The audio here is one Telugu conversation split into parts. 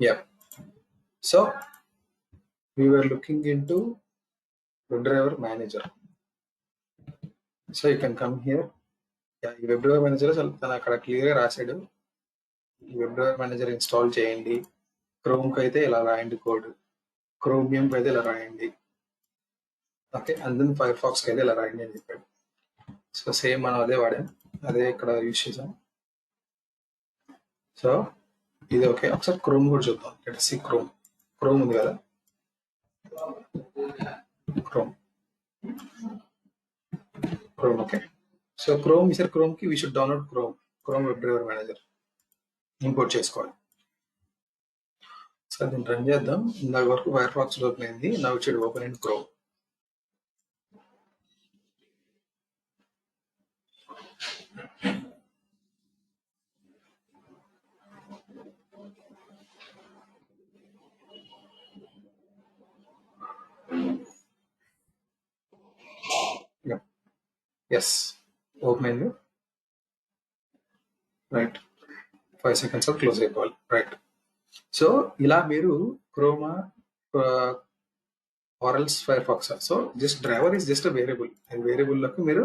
Yeah. So we were looking into WebDriver Manager. So you can come here. Yeah, ఈ వెబ్ డ్రైవర్ మేనేజర్ తను అక్కడ క్లియర్గా రాశాడు. ఈ వెబ్ డ్రైవర్ మేనేజర్ ఇన్స్టాల్ చేయండి. క్రోమ్కి అయితే ఇలా రాయండి కోడ్, క్రోమియంకి అయితే ఇలా రాయండి, ఓకే, అండ్ దెన్ ఫైర్ ఫాక్స్కి అయితే ఇలా రాయండి అని చెప్పాడు. సో సేమ్ మనం అదే వాడాం, అదే ఇక్కడ యూజ్ చేసాం. సో ఇది ఓకే. ఒకసారి క్రోమ్ కూడా చూద్దాం. Let's see chrome. క్రోమ్ ఉంది కదా, క్రోమ్ ఓకే. సో క్రోమ్ ఈసారి క్రోమ్కి we should download Chrome web driver manager import చేసుకోవాలి. సో దీన్ని రన్ చేద్దాం. ఇందాక వరకు ఫైర్ ఫాక్స్ ఓపెన్ అయింది, now it should open in Chrome. Yes, open అయింది. రైట్, 5 seconds క్లోజ్ అయిపోవాలి. రైట్. సో ఇలా మీరు Chrome or else Firefox. So just driver is just variable. వేరియబుల్లోకి మీరు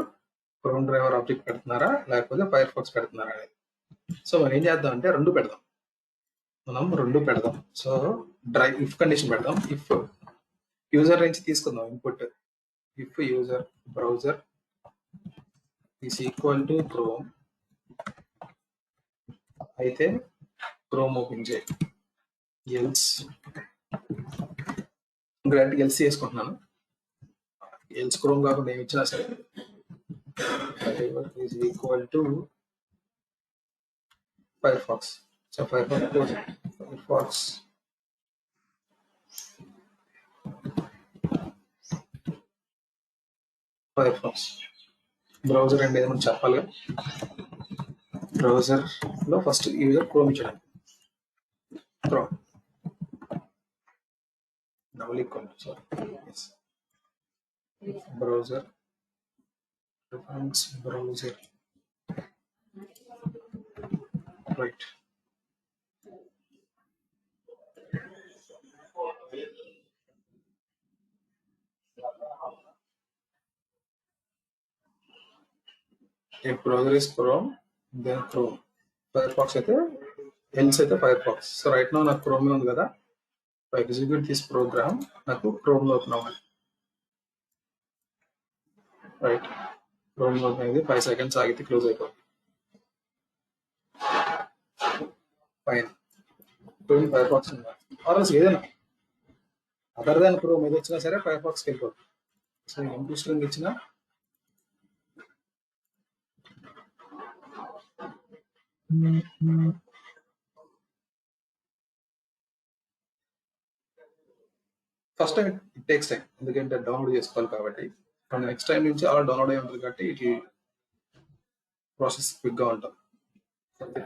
క్రోమ్ డ్రైవర్ ఆబ్జెక్ట్ పెడుతున్నారా లేకపోతే ఫైర్ ఫాక్స్ పెడుతున్నారా అనేది. సో మనం ఏం చేద్దాం అంటే రెండు పెడదాం. సో ఇఫ్ కండిషన్ పెడదాం. ఇఫ్ యూజర్ నుంచి తీసుకుందాం input. If user browser is equal to Chrome అయితే క్రోమ్ ఓపెన్ చేయి. ఎల్స్ ఎల్స్ చేసుకుంటున్నాను. ఎల్స్ క్రోమ్ కాకుండా ఏమి ఇచ్చినా సరే is equal to Firefox. So Firefox browser అంటే ఏదైనా చెప్పాలి. బ్రౌజర్ లో ఫస్ట్ యూజర్ క్రోమ్ ఇచ్చడం. Chrome double equal to browser right. If browser is Chrome, then Chrome. Firefox అయితే else అయితే Firefox. So right now నాకు Chrome ఉంది కదా. If I execute this program, నాకు Chrome ఓపెన్ అవ్వాలి. రైట్, Chrome ఓపెన్ అయింది. 5 seconds ఆగితే క్లోజ్ అయిపోతుంది. ఫైన్. Chrome Firefox ఉందా ఆర్ఎల్స్ ఏదైనా అదర్ దాన్ Chrome ఏది వచ్చినా సరే Firefoxకి వెళ్ళిపోతుంది. సో ఎంపీ స్ట్రింగ్ ఇచ్చిన first time it takes time, ఎందుకంటే డౌన్లోడ్ చేసుకోవాలి కాబట్టి. నెక్స్ట్ టైం నుంచి అలా డౌన్లోడ్ అయి ఉంటుంది కాబట్టి ఇట్ ప్రాసెస్ క్విక్గా ఉంటుంది.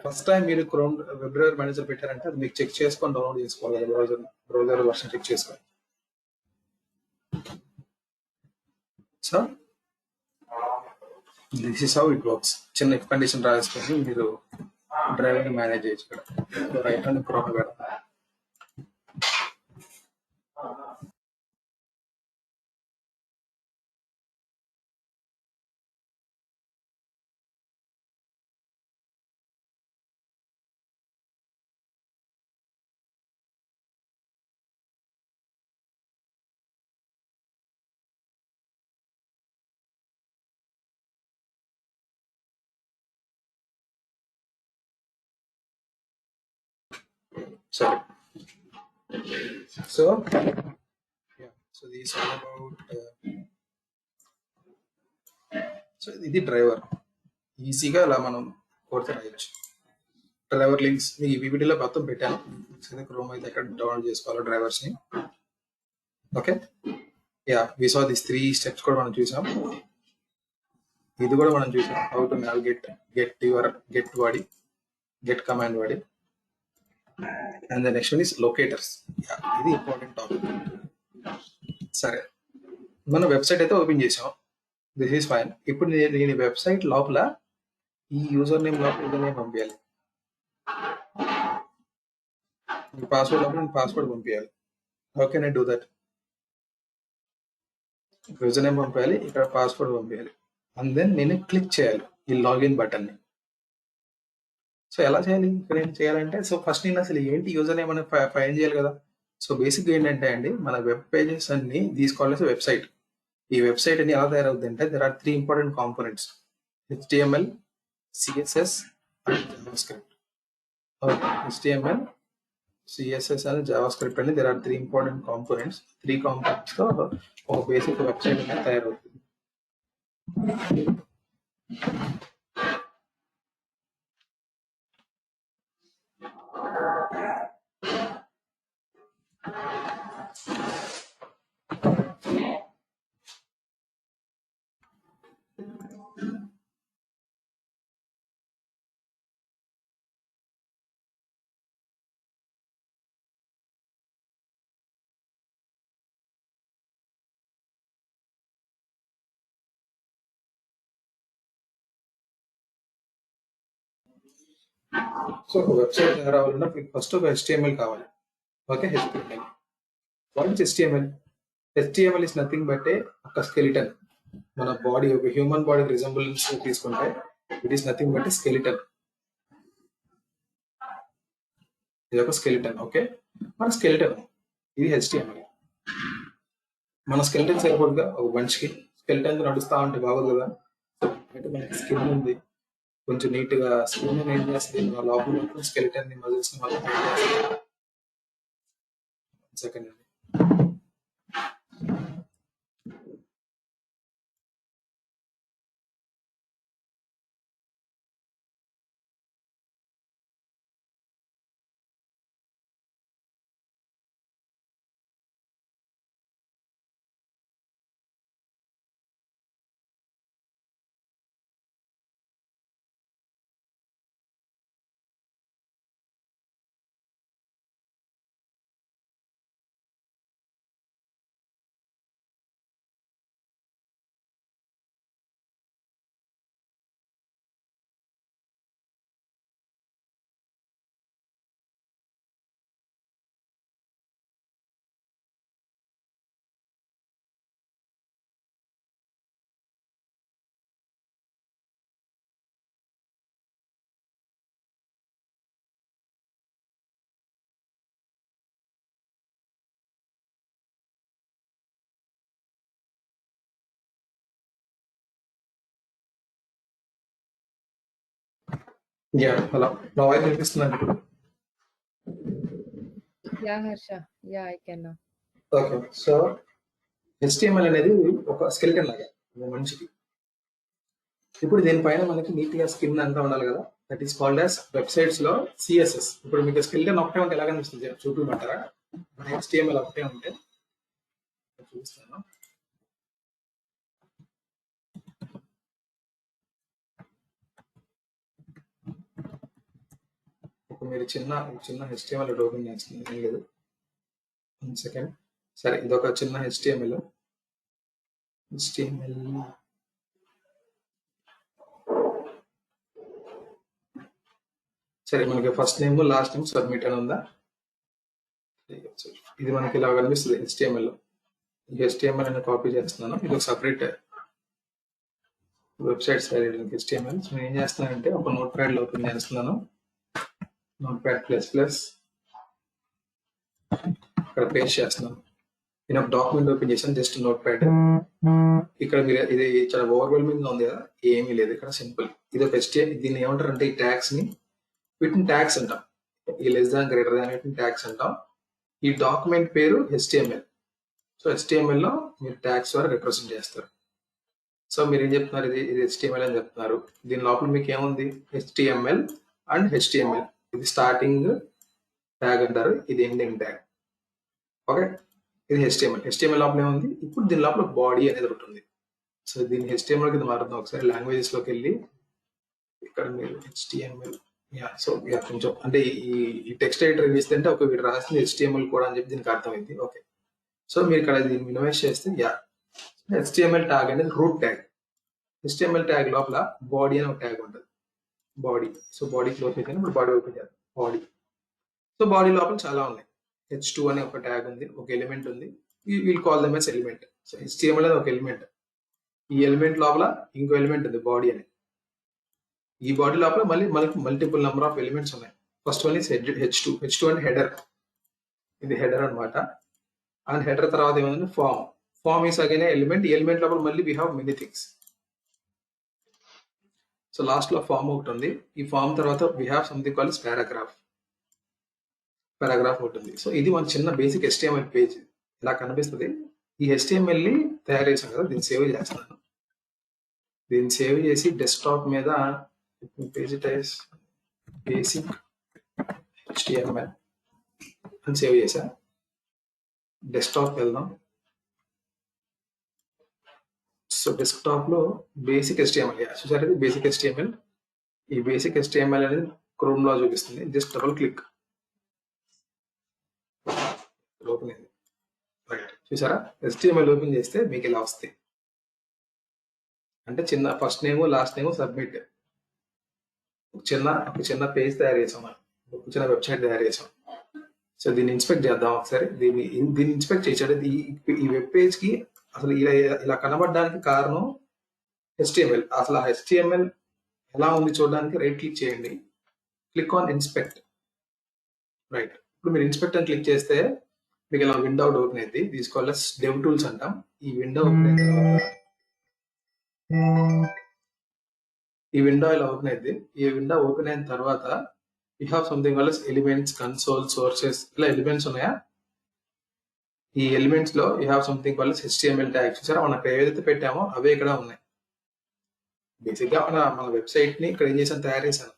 ఫస్ట్ టైం మీరు క్రోమ్ వెబ్ డ్రైవర్ మేనేజర్ పెట్టారంటే అది మీకు చెక్ చేసుకొని డౌన్లోడ్ చేసుకోవాలి. బ్రౌజర్ వర్షన్ చెక్ చేసుకోవాలి. So this is how it works. చిన్న ఇఫ్ కండిషన్ రాసుకొని మీరు డ్రైవర్ మేనేజ్ చేయొచ్చు. ఇక్కడ రైట్ హ్యాండ్ క్రోమ్ పెడతా. Sorry. So this all about so ఇది డ్రైవర్. ఈజీగా అలా మనం కొడితే రాయొచ్చు. డ్రైవర్ లింక్స్ మీకు పీపీటీలో మొత్తం పెట్టాను. క్రోమ్ అయితే ఎక్కడ డౌన్లోడ్ చేసుకోవాలో డ్రైవర్స్ ని. Okay, yeah we saw this 3 steps కూడా మనం చూసాం. ఇది కూడా మనం చూసాం, హౌ టు నావిగేట్ గెట్ వాడి గెట్ కమాండ్ వాడి. And the next one is locators. ఇది ఇంపార్టెంట్ టాపిక్. సరే, మనం వెబ్సైట్ అయితే ఓపెన్ చేసాం. This is fine. ఇప్పుడు నేను వెబ్సైట్ లోపల ఈ యూజర్ నేమ్ లోపల యూజర్ నేమ్ పంపించాలి. ఈ పాస్వర్డ్ లోపల నేను పాస్వర్డ్ పంపించాలి. How can I do that? User name పంపించాలి, ఇక్కడ పాస్వర్డ్ పంపించాలి, అండ్ దెన్ నేను క్లిక్ చేయాలి ఈ లాగిన్ బటన్ని. సో ఎలా చేయాలి ఇక్కడ ఏం చేయాలంటే, సో ఫస్ట్ నేను అసలు ఏంటి యూజర్ నేమ్ అని ఫైండ్ చేయాలి కదా. సో బేసిక్గా ఏంటంటే అండి, మన వెబ్ పేజెస్ అన్ని తీసుకోవాల్సిన వెబ్సైట్. ఈ వెబ్సైట్ అని ఎలా తయారవుతుంది అంటే, there are 3 important components: HTML, CSS and JavaScript. Okay, HTML, CSS and JavaScript అని there are 3 important components. 3 components తో ఒక బేసిక్ వెబ్సైట్ అనేది తయారవుతుంది. సో ఒక వెబ్సైట్ తయారవ్వాలంటే మీకు ఫస్ట్ ఒక HTML కావాలి. Okay, HTML. What is HTML? HTML is nothing but ఒక స్కెలిటన్. మన బాడీ, ఒక హ్యూమన్ బాడీ రిజంబులెన్స్ తీసుకుంటే it is nothing but skeleton. ఇది ఒక స్కెలిటన్. ఓకే, మన స్కెలిటన్ ఇది HTML. మన స్కెలిటన్ సరిపోతుందా ఒక మనిషికి? స్కెలిటన్ నడుస్తా ఉంటే బాగోదు కదా. అంటే మనకి స్కిన్ ఉంది, కొంచెం నీట్ గా స్కిన్ ఏం చేస్తుంది, లోపల మొత్తం స్కెలిటన్ ని మజిల్స్ ని మొత్తం సెకండ్ అండి. యా, హలో, నా వాయిస్ వినిపిస్తుందండి ఇప్పుడు? Yeah, Harsha. Yeah, I can now. Okay, so HTML అనేది ఒక స్కెలిటన్ లాగా ఒక మనిషికి. ఇప్పుడు దీనిపైన మనకి నీట్ గా స్కిన్ అంతా ఉండాలి కదా. That is called as websites లో CSS. ఇప్పుడు మీకు స్కెలిటన్ ఒకటే ఉంటే ఎలా కనిపిస్తుంది చూపించమంటారా? HTML ఒకటే ఉంటే చూపిస్తాను. ఇప్పుడు మీరు చిన్న HTML ఓపెన్ చేస్తుంది, ఏం లేదు, 1 సెకండ్. సరే, ఇదొక చిన్న HTML. సరే, మనకి first name last name submit అని ఉందా? ఇది మనకి ఇలా కనిపిస్తుంది HTML లో. ఈ HTML అని కాపీ చేస్తున్నాను. ఇది ఒక సపరేట్ వెబ్సైట్ HTML. సో నేను ఏం చేస్తున్నానంటే ఒక నోట్ ప్యాడ్ లో ఓపెన్ చేస్తున్నాను. Note pad ++. ఇక్కడ పేస్ట్ చేస్తున్నాను. నేను ఒక డాక్యుమెంట్ ఓపెన్ చేశాను, జస్ట్ నోట్ ప్యాడ్. ఇక్కడ మీరు ఇది చాలా ఓవర్వెల్మింగ్ గా ఉంది కదా, ఏమీ లేదు ఇక్కడ, సింపుల్. ఇది ఒక HTML. దీన్ని ఏమంటారు అంటే ఈ ట్యాగ్స్ ని, వీటిని ట్యాగ్స్ అంటాం. ఈ లెస్ దాన్ గ్రేటర్ దాన్ వీటిని ట్యాగ్స్ అంటాం. ఈ డాక్యుమెంట్ పేరు HTML. సో HTML లో మీరు ట్యాగ్స్ ద్వారా రిప్రజెంట్ చేస్తారు. సో మీరు ఏం చెప్తున్నారు, ఇది HTML అని చెప్తున్నారు. దీని లోపల మీకు ఏముంది? HTML and HTML. ఇది స్టార్టింగ్ ట్యాగ్ అంటారు, ఇది ఎండింగ్ ట్యాగ్. ఓకే, ఇది HTML లోపల ఏముంది? ఇప్పుడు దీని లోపల బాడీ అనేది ఒకటి ఉంది. సో దీన్ని HTML కింద మారుతుంది. ఒకసారి లాంగ్వేజెస్ లోకి వెళ్ళి ఇక్కడ మీరు HTML, సో కొంచెం అంటే ఈ టెక్స్ట్ ఎడిటర్ వేస్తుంటే ఒక వీడు రాసింది HTML కూడా అని చెప్పి దీనికి అర్థమైంది. ఓకే, సో మీరు ఇక్కడ దీన్ని మినిమైజ్ చేస్తే HTML ట్యాగ్ అనేది రూట్ ట్యాగ్. HTML ట్యాగ్ లోపల బాడీ అని ఒక ట్యాగ్ ఉంటుంది, బాడీ. సో బాడీ క్లోజ్ అయితే ఇప్పుడు బాడీ ఓపెన్ చేద్దాం. బాడీ. సో బాడీ లోపల చాలా ఉన్నాయి. H2 అనే ఒక ట్యాగ్ ఉంది, ఒక ఎలిమెంట్ ఉంది. We'll call them as element. So HTML అనేది ఒక ఎలిమెంట్. ఈ ఎలిమెంట్ లోపల ఇంకో ఎలిమెంట్ ఉంది, బాడీ అని. ఈ బాడీ లోపల మళ్ళీ మనకి మల్టిపుల్ నెంబర్ ఆఫ్ ఎలిమెంట్స్ ఉన్నాయి. First one is H2. H2 అంటే హెడర్. ఇది హెడర్ అన్నమాట. అండ్ హెడర్ తర్వాత ఏమైంది, form. Form is again element. ఈ ఎలిమెంట్ లోపల మళ్ళీ we have many things. So last లో ఫామ్ ఒకటి ఉంది. ఈ ఫామ్ తర్వాత we have something called paragraph. Paragraph ఉంటుంది. సో ఇది మన చిన్న బేసిక్ HTML పేజ్ ఇలా కనిపిస్తుంది. ఈ HTML ని తయారు చేసాం కదా, దీన్ని సేవ్ చేస్తున్నాను. దీన్ని సేవ్ చేసి డెస్క్టాప్ మీద పేజ్ టైస్ బేసిక్ HTML అని సేవ్ చేసా. డెస్క్టాప్ వెళ్దాం. సో డెస్క్టాప్ లో బేసిక్ HTML చూసారు, ఇది బేసిక్ HTML. ఈ బేసిక్ HTML అనేది క్రోమ్ లో చూపిస్తుంది. జస్ట్ డబుల్ క్లిక్, ఓపెన్ అయింది. రైట్, చూసారా, HTML ఓపెన్ చేస్తే మీకు ఇలా వస్తాయి. అంటే చిన్న first name last name submit. ఒక చిన్న పేజ్ తయారు చేసాం, ఒక చిన్న వెబ్సైట్ తయారు చేసాం. సో దీన్ని ఇన్స్పెక్ట్ చేద్దాం ఒకసారి. దీన్ని ఇన్స్పెక్ట్ చేసాడు. ఈ వెబ్ పేజ్ కి అసలు ఇలా కనబడడానికి కారణం HTML. అసలు ఆ HTML ఎలా ఉంది చూడడానికి రైట్ క్లిక్ చేయండి, క్లిక్ ఆన్ ఇన్స్పెక్ట్. రైట్, ఇప్పుడు మీరు ఇన్స్పెక్ట్ అని క్లిక్ చేస్తే మీకు ఇలా విండో ఓపెన్ అయింది. తీసుకోవాలి డెవ్ టూల్స్ అంటాం. ఈ విండో ఓపెన్ అయిన తర్వాత ఈ విండో ఇలా ఓపెన్ అయింది. ఈ విండో ఓపెన్ అయిన తర్వాత you have something called elements, console, sources, ఇలా ఎలిమెంట్స్ ఉన్నాయా. ఈ ఎలిమెంట్స్ లో you have something called HTML tags. చూసారా, మనం ఏదైతే పెట్టామో అవే ఇక్కడ ఉన్నాయి. బేసిక్ గా మన వెబ్సైట్ ని ఇక్కడ ఏం చేశాను, తయారు చేశాను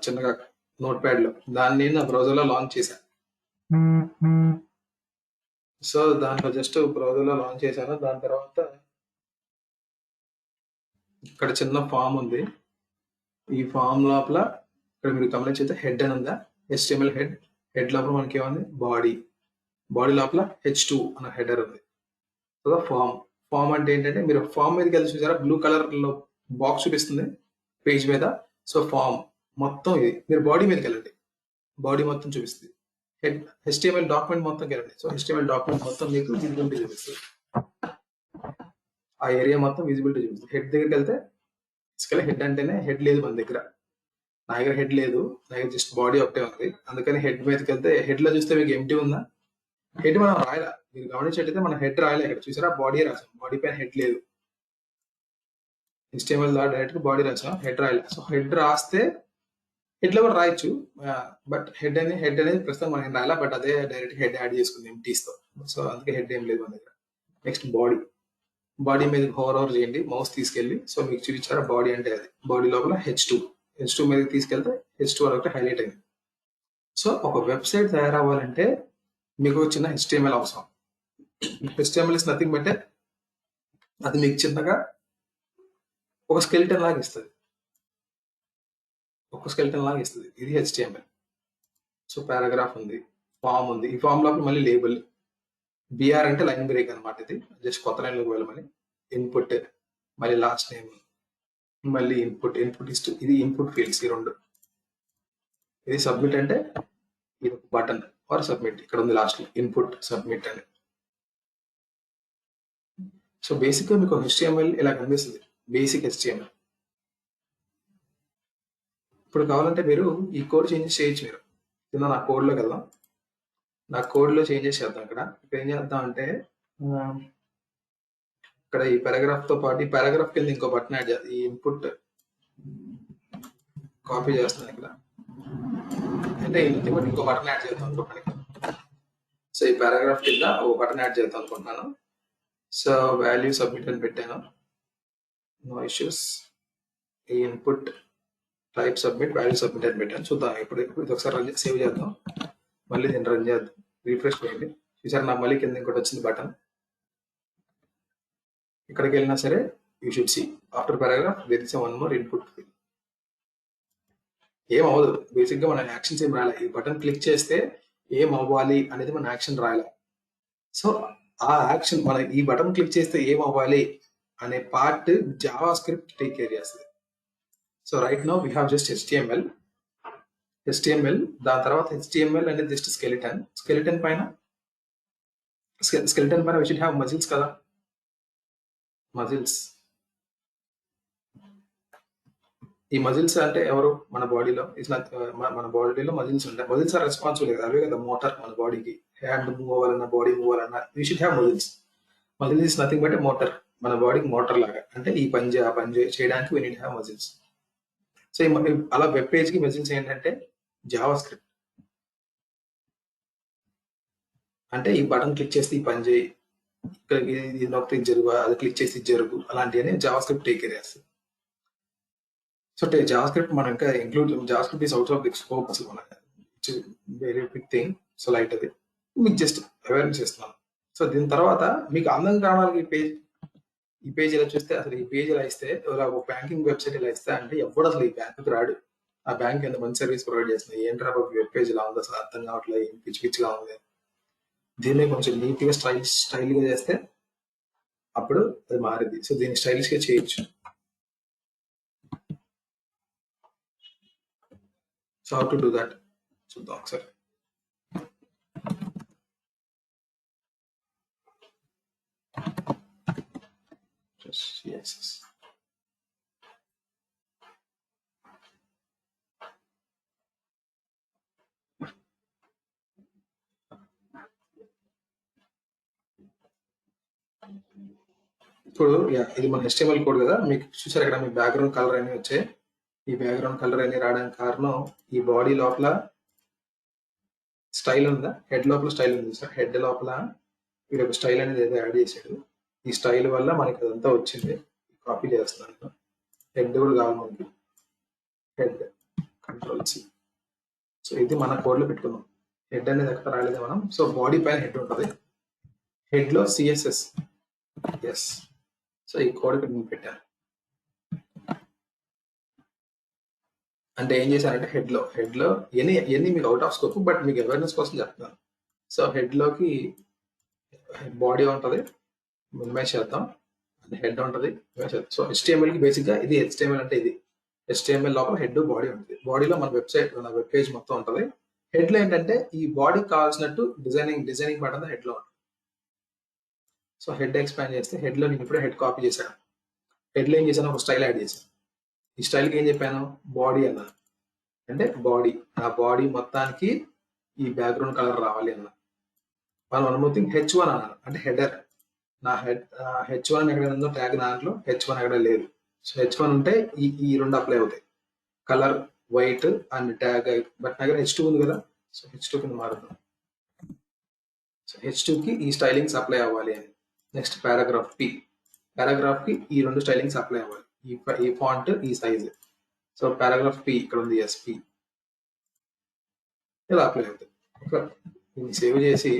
చిన్నగా నోట్ ప్యాడ్ లో. దాన్ని నా బ్రౌజర్ లో లాంచ్ చేశాను. సో దాంట్లో జస్ట్ బ్రౌజర్ లో లాంచ్ చేశాను. దాని తర్వాత ఇక్కడ చిన్న ఫామ్ ఉంది. ఈ ఫామ్ లోపల ఇక్కడ మీరు గమనించైతే హెడ్ అని ఉందా, HTML హెడ్. హెడ్ లోపల మనకి ఏముంది, బాడీ. బాడీ లోపల H2 అన్న హెడర్ ఉంది. So form. ఫామ్ అంటే ఏంటంటే, మీరు ఫామ్ మీదకి వెళ్ళి చూసారా, బ్లూ కలర్ లో బాక్స్ చూపిస్తుంది పేజ్ మీద. సో ఫామ్ మొత్తం ఇది. మీరు బాడీ మీదకి వెళ్ళండి, బాడీ మొత్తం చూపిస్తుంది. హెడ్ HTML డాక్యుమెంట్ మొత్తం వెళ్ళండి. సో HTML డాక్యుమెంట్ మొత్తం మీకు విజిబిలిటీ చూపిస్తుంది. ఆ ఏరియా మొత్తం విజిబిలిటీ చూపిస్తుంది. హెడ్ దగ్గరికి వెళ్తే హెడ్ అంటేనే హెడ్ లేదు మన దగ్గర. నా దగ్గర హెడ్ లేదు, నా దగ్గర జస్ట్ బాడీ ఒకటే ఉంది. అందుకని హెడ్ మీదకి వెళ్తే హెడ్ లో చూస్తే మీకు ఎంటీ ఉందా, హెడ్ మనం రాయలా. మీరు గమనించట్లయితే మన హెడ్ రాయలే. ఇక్కడ చూసారా, బాడీ రాసాం, బాడీ పైన హెడ్ లేదు. HTML డైరెక్ట్ బాడీ రాసాం, హెడ్ రాయలే. సో హెడ్ రాస్తే హెడ్ లో కూడా రాయొచ్చు, బట్ హెడ్ అనేది ప్రస్తుతం మనం రాయాలా. బట్ అదే డైరెక్ట్ హెడ్ యాడ్ చేసుకుంది ఎంటీస్ తో. సో అందుకే హెడ్ ఏం లేదు మన దగ్గర. Next body. బాడీ మీద ఓవర్ చేయండి మౌస్ తీసుకెళ్ళి. సో మీకు చూపించారా బాడీ అంటే అది. బాడీ లోపల H2 మీద తీసుకెళ్తే H2 ఒకటి హైలైట్ అయింది. సో ఒక వెబ్సైట్ తయారవ్వాలంటే మీకు చిన్న HTML అవసరం. HTML ఇస్ నథింగ్ బట్ అది మీకు చిన్నగా ఒక స్కెలిటన్ లాగా ఇస్తుంది. ఇది HTML. సో పారాగ్రాఫ్ ఉంది, ఫామ్ ఉంది. ఈ ఫామ్ లోపల మళ్ళీ లేబుల్. BR అంటే లైన్ బ్రేక్ అనమాట. ఇది జస్ట్ కొత్త లైన్ లోకి వెళ్ళమని. ఇన్పుట్, మళ్ళీ లాస్ట్ నేమ్, మళ్ళీ ఇన్పుట్ ఇది ఇన్పుట్ ఫీల్డ్స్ ఈ రెండు. ఇది సబ్మిట్ అంటే ఇది బటన్ ఆర్ సబ్మిట్. ఇక్కడ ఉంది లాస్ట్ లో ఇన్పుట్ సబ్మిట్ అని. సో బేసిక్ గా మీకు HTML ఇలా కనిపిస్తుంది, బేసిక్ HTML. ఇప్పుడు కావాలంటే మీరు ఈ కోడ్ చేంజెస్ చేయొచ్చు. మీరు కింద నా కోడ్ లోకి వెళ్దాం. నా కోడ్ లో చేంజెస్ చేద్దాం. ఇక్కడ ఏం చేద్దాం అంటే, ఇక్కడ ఈ పారాగ్రాఫ్ తో పాటు ఈ పారాగ్రాఫ్ కింద ఇంకో బటన్ యాడ్ చేద్దాం. ఈ ఇన్పుట్ కాపీ చేస్తాను ఇక్కడ, అంటే ఇంకో బటన్ యాడ్ చేద్దాం అనుకుంటున్నాను. సో ఈ పారాగ్రాఫ్ కింద ఒక బటన్ యాడ్ చేద్దాం అనుకుంటున్నాను. సో వాల్యూ సబ్మిట్ అని పెట్టాను, నో ఇష్యూస్. ఈ input type submit, value submit అని పెట్టాను. చూద్దాం ఇప్పుడు ఇది ఒకసారి సేవ్ చేద్దాం. మళ్ళీ దీన్ని రన్ చేద్దాం, రిఫ్రెష్ చేయండి. చూసారు, నాకు మళ్ళీ కింద ఇంకోటి వచ్చింది బటన్. ఇక్కడికి వెళ్ళినా సరే you should see after paragraph there is one more input. ఏం అవ్వదు, బేసిక్ గా మన యాక్షన్స్ ఏం రాయాలి. ఈ బటన్ క్లిక్ చేస్తే ఏం అవ్వాలి అనేది మన యాక్షన్ రాయాలి. సో ఆ యాక్షన్ మన ఈ బటన్ క్లిక్ చేస్తే ఏం అవ్వాలి అనే part JavaScript take care చేస్తుంది. So right now we have just HTML. HTML, దాని తర్వాత HTML అనేది జస్ట్ స్కెలిటన్ పైన we should have మజిల్స్ కదా, మజిల్స్. ఈ మజిల్స్ అంటే ఎవరు? మన బాడీలో మన బాడీలో మజిల్స్ ఉంటాయి. మజిల్స్ ఆర్ రెస్పాన్సిబుల్ కదా, అవే కదా మోటార్ మన బాడీకి. హ్యాండ్ మూవ్ అవ్వాలన్నా, బాడీ మూవ్ అవ్వాలన్నా we should have muscles. Muscles is nothing but motor, మన బాడీకి మోటార్ లాగా. అంటే ఈ పని ఆ పని చేయడానికి we need have muscles. So అలా వెబ్ పేజ్ కి మజిల్స్ ఏంటంటే జావా స్క్రిప్ట్. అంటే ఈ బటన్ క్లిక్ చేస్తే ఈ పని చేయి, ఇక్కడ ఇది నొక్కితే ఇది జరుగు, అది క్లిక్ చేసి ఇది జరుగు, అలాంటివన్నీ జావా స్క్రిప్ట్ టేక్ కేర్ చేస్తుంది. సో జావా స్క్రిప్ట్ మనం ఇంకా include, JavaScript is out of big scope అసలు, మన very big thing. So light అది మీకు జస్ట్ అవేర్నెస్ ఇస్తున్నాను. సో దీని తర్వాత మీకు అందం కావడానికి ఈ పేజ్ ఇలా చూస్తే, అసలు ఈ పేజ్ ఇలా ఇస్తే, ఇలా ఒక బ్యాంకింగ్ వెబ్సైట్ ఇలా ఇస్తే అంటే ఎవడు అసలు ఈ బ్యాంకుకి రాడు. ఆ బ్యాంక్ ఎంత మంచి సర్వీస్ ప్రొవైడ్ చేస్తుంది, ఏంట్రా వెబ్ పేజ్ ఇలా ఉంది అసలు అర్థం కావట్లేదు, పిచ్చి పిచ్చిగా ఉంది. దీన్ని కొంచెం నీట్ గా స్టైల్ గా చేస్తే అప్పుడు అది మారింది. సో దీన్ని స్టైలిష్ గా చేయొచ్చు. So how to do that చూద్దాం ఒకసారి. CSS. ఇప్పుడు ఇది మన HTML కోడ్ కదా, మీకు చూసారు ఇక్కడ మీ బ్యాక్గ్రౌండ్ కలర్ అన్ని వచ్చాయి. ఈ బ్యాక్గ్రౌండ్ కలర్ అన్ని రావడానికి కారణం ఈ బాడీ లోపల స్టైల్ ఉందా, హెడ్ లోపల స్టైల్ ఉంది సార్. హెడ్ లోపల వీడు ఒక స్టైల్ అనేది ఏదో యాడ్ చేశాడు. ఈ స్టైల్ వల్ల మనకి అదంతా వచ్చింది. కాపీ చేస్తున్నాను. హెడ్ కూడా కావాలి మనకి, హెడ్ Ctrl+C. సో ఇది మన కోడ్లో పెట్టుకుందాం. హెడ్ అనేది ఎక్కడ రాలేదు మనం. సో బాడీ పైన హెడ్ ఉంటుంది, హెడ్ లో CSS. ఎస్. సో ఈ కోడ్ ఇక్కడ నేను పెట్టాను. అంటే ఏం చేశానంటే హెడ్ లో ఎన్ని మీకు అవుట్ ఆఫ్ స్కోప్, బట్ మీకు అవేర్నెస్ కోసం చెప్తున్నాను. సో హెడ్ లోకి బాడీ ఉంటుంది, మినిమైజ్ చేద్దాం. హెడ్ ఉంటుంది. సో HTML కి బేసిక్ గా ఇది HTML అంటే ఇది HTML లోపల హెడ్ బాడీ ఉంటుంది. బాడీలో మన వెబ్ పేజ్ మొత్తం ఉంటుంది. హెడ్ లో ఏంటంటే ఈ బాడీకి కావాల్సినట్టు డిజైనింగ్ పార్ట్ అంతా హెడ్ లో ఉంటుంది. సో హెడ్ ఎక్స్పాండ్ చేస్తే హెడ్ లో నేను ఇప్పుడే హెడ్ కాపీ చేశాను. హెడ్ లో ఏం చేశాను, ఒక స్టైల్ యాడ్ చేశాను. ఈ స్టైల్కి ఏం చెప్పాను, బాడీ అన్నాను. అంటే బాడీ, ఆ బాడీ మొత్తానికి ఈ బ్యాక్గ్రౌండ్ కలర్ రావాలి అన్న. వన్ మోర్ థింగ్, H1 అన్నాను. అంటే హెడర్. నా H1 ఎక్కడ ఉందో ట్యాగ్ దాంట్లో H1 ఎక్కడ లేదు. సో H1 ఉంటే ఈ రెండు అప్లై అవుతాయి, colour white and tag. But నా దగ్గర H2 ఉంది కదా, సో H2 కింద మారుతాం. సో H2 కి ఈ స్టైలింగ్స్ అప్లై అవ్వాలి అని. నెక్స్ట్ పారాగ్రాఫ్ కి ఈ రెండు స్టైలింగ్స్ అప్లై అవ్వాలి. ఈ ఫాంట్, ఈ సైజ్. సో పారాగ్రాఫ్ P ఇక్కడ ఉంది, SP ఇలా అప్లై అవుతుంది. దీన్ని సేవ్ చేసి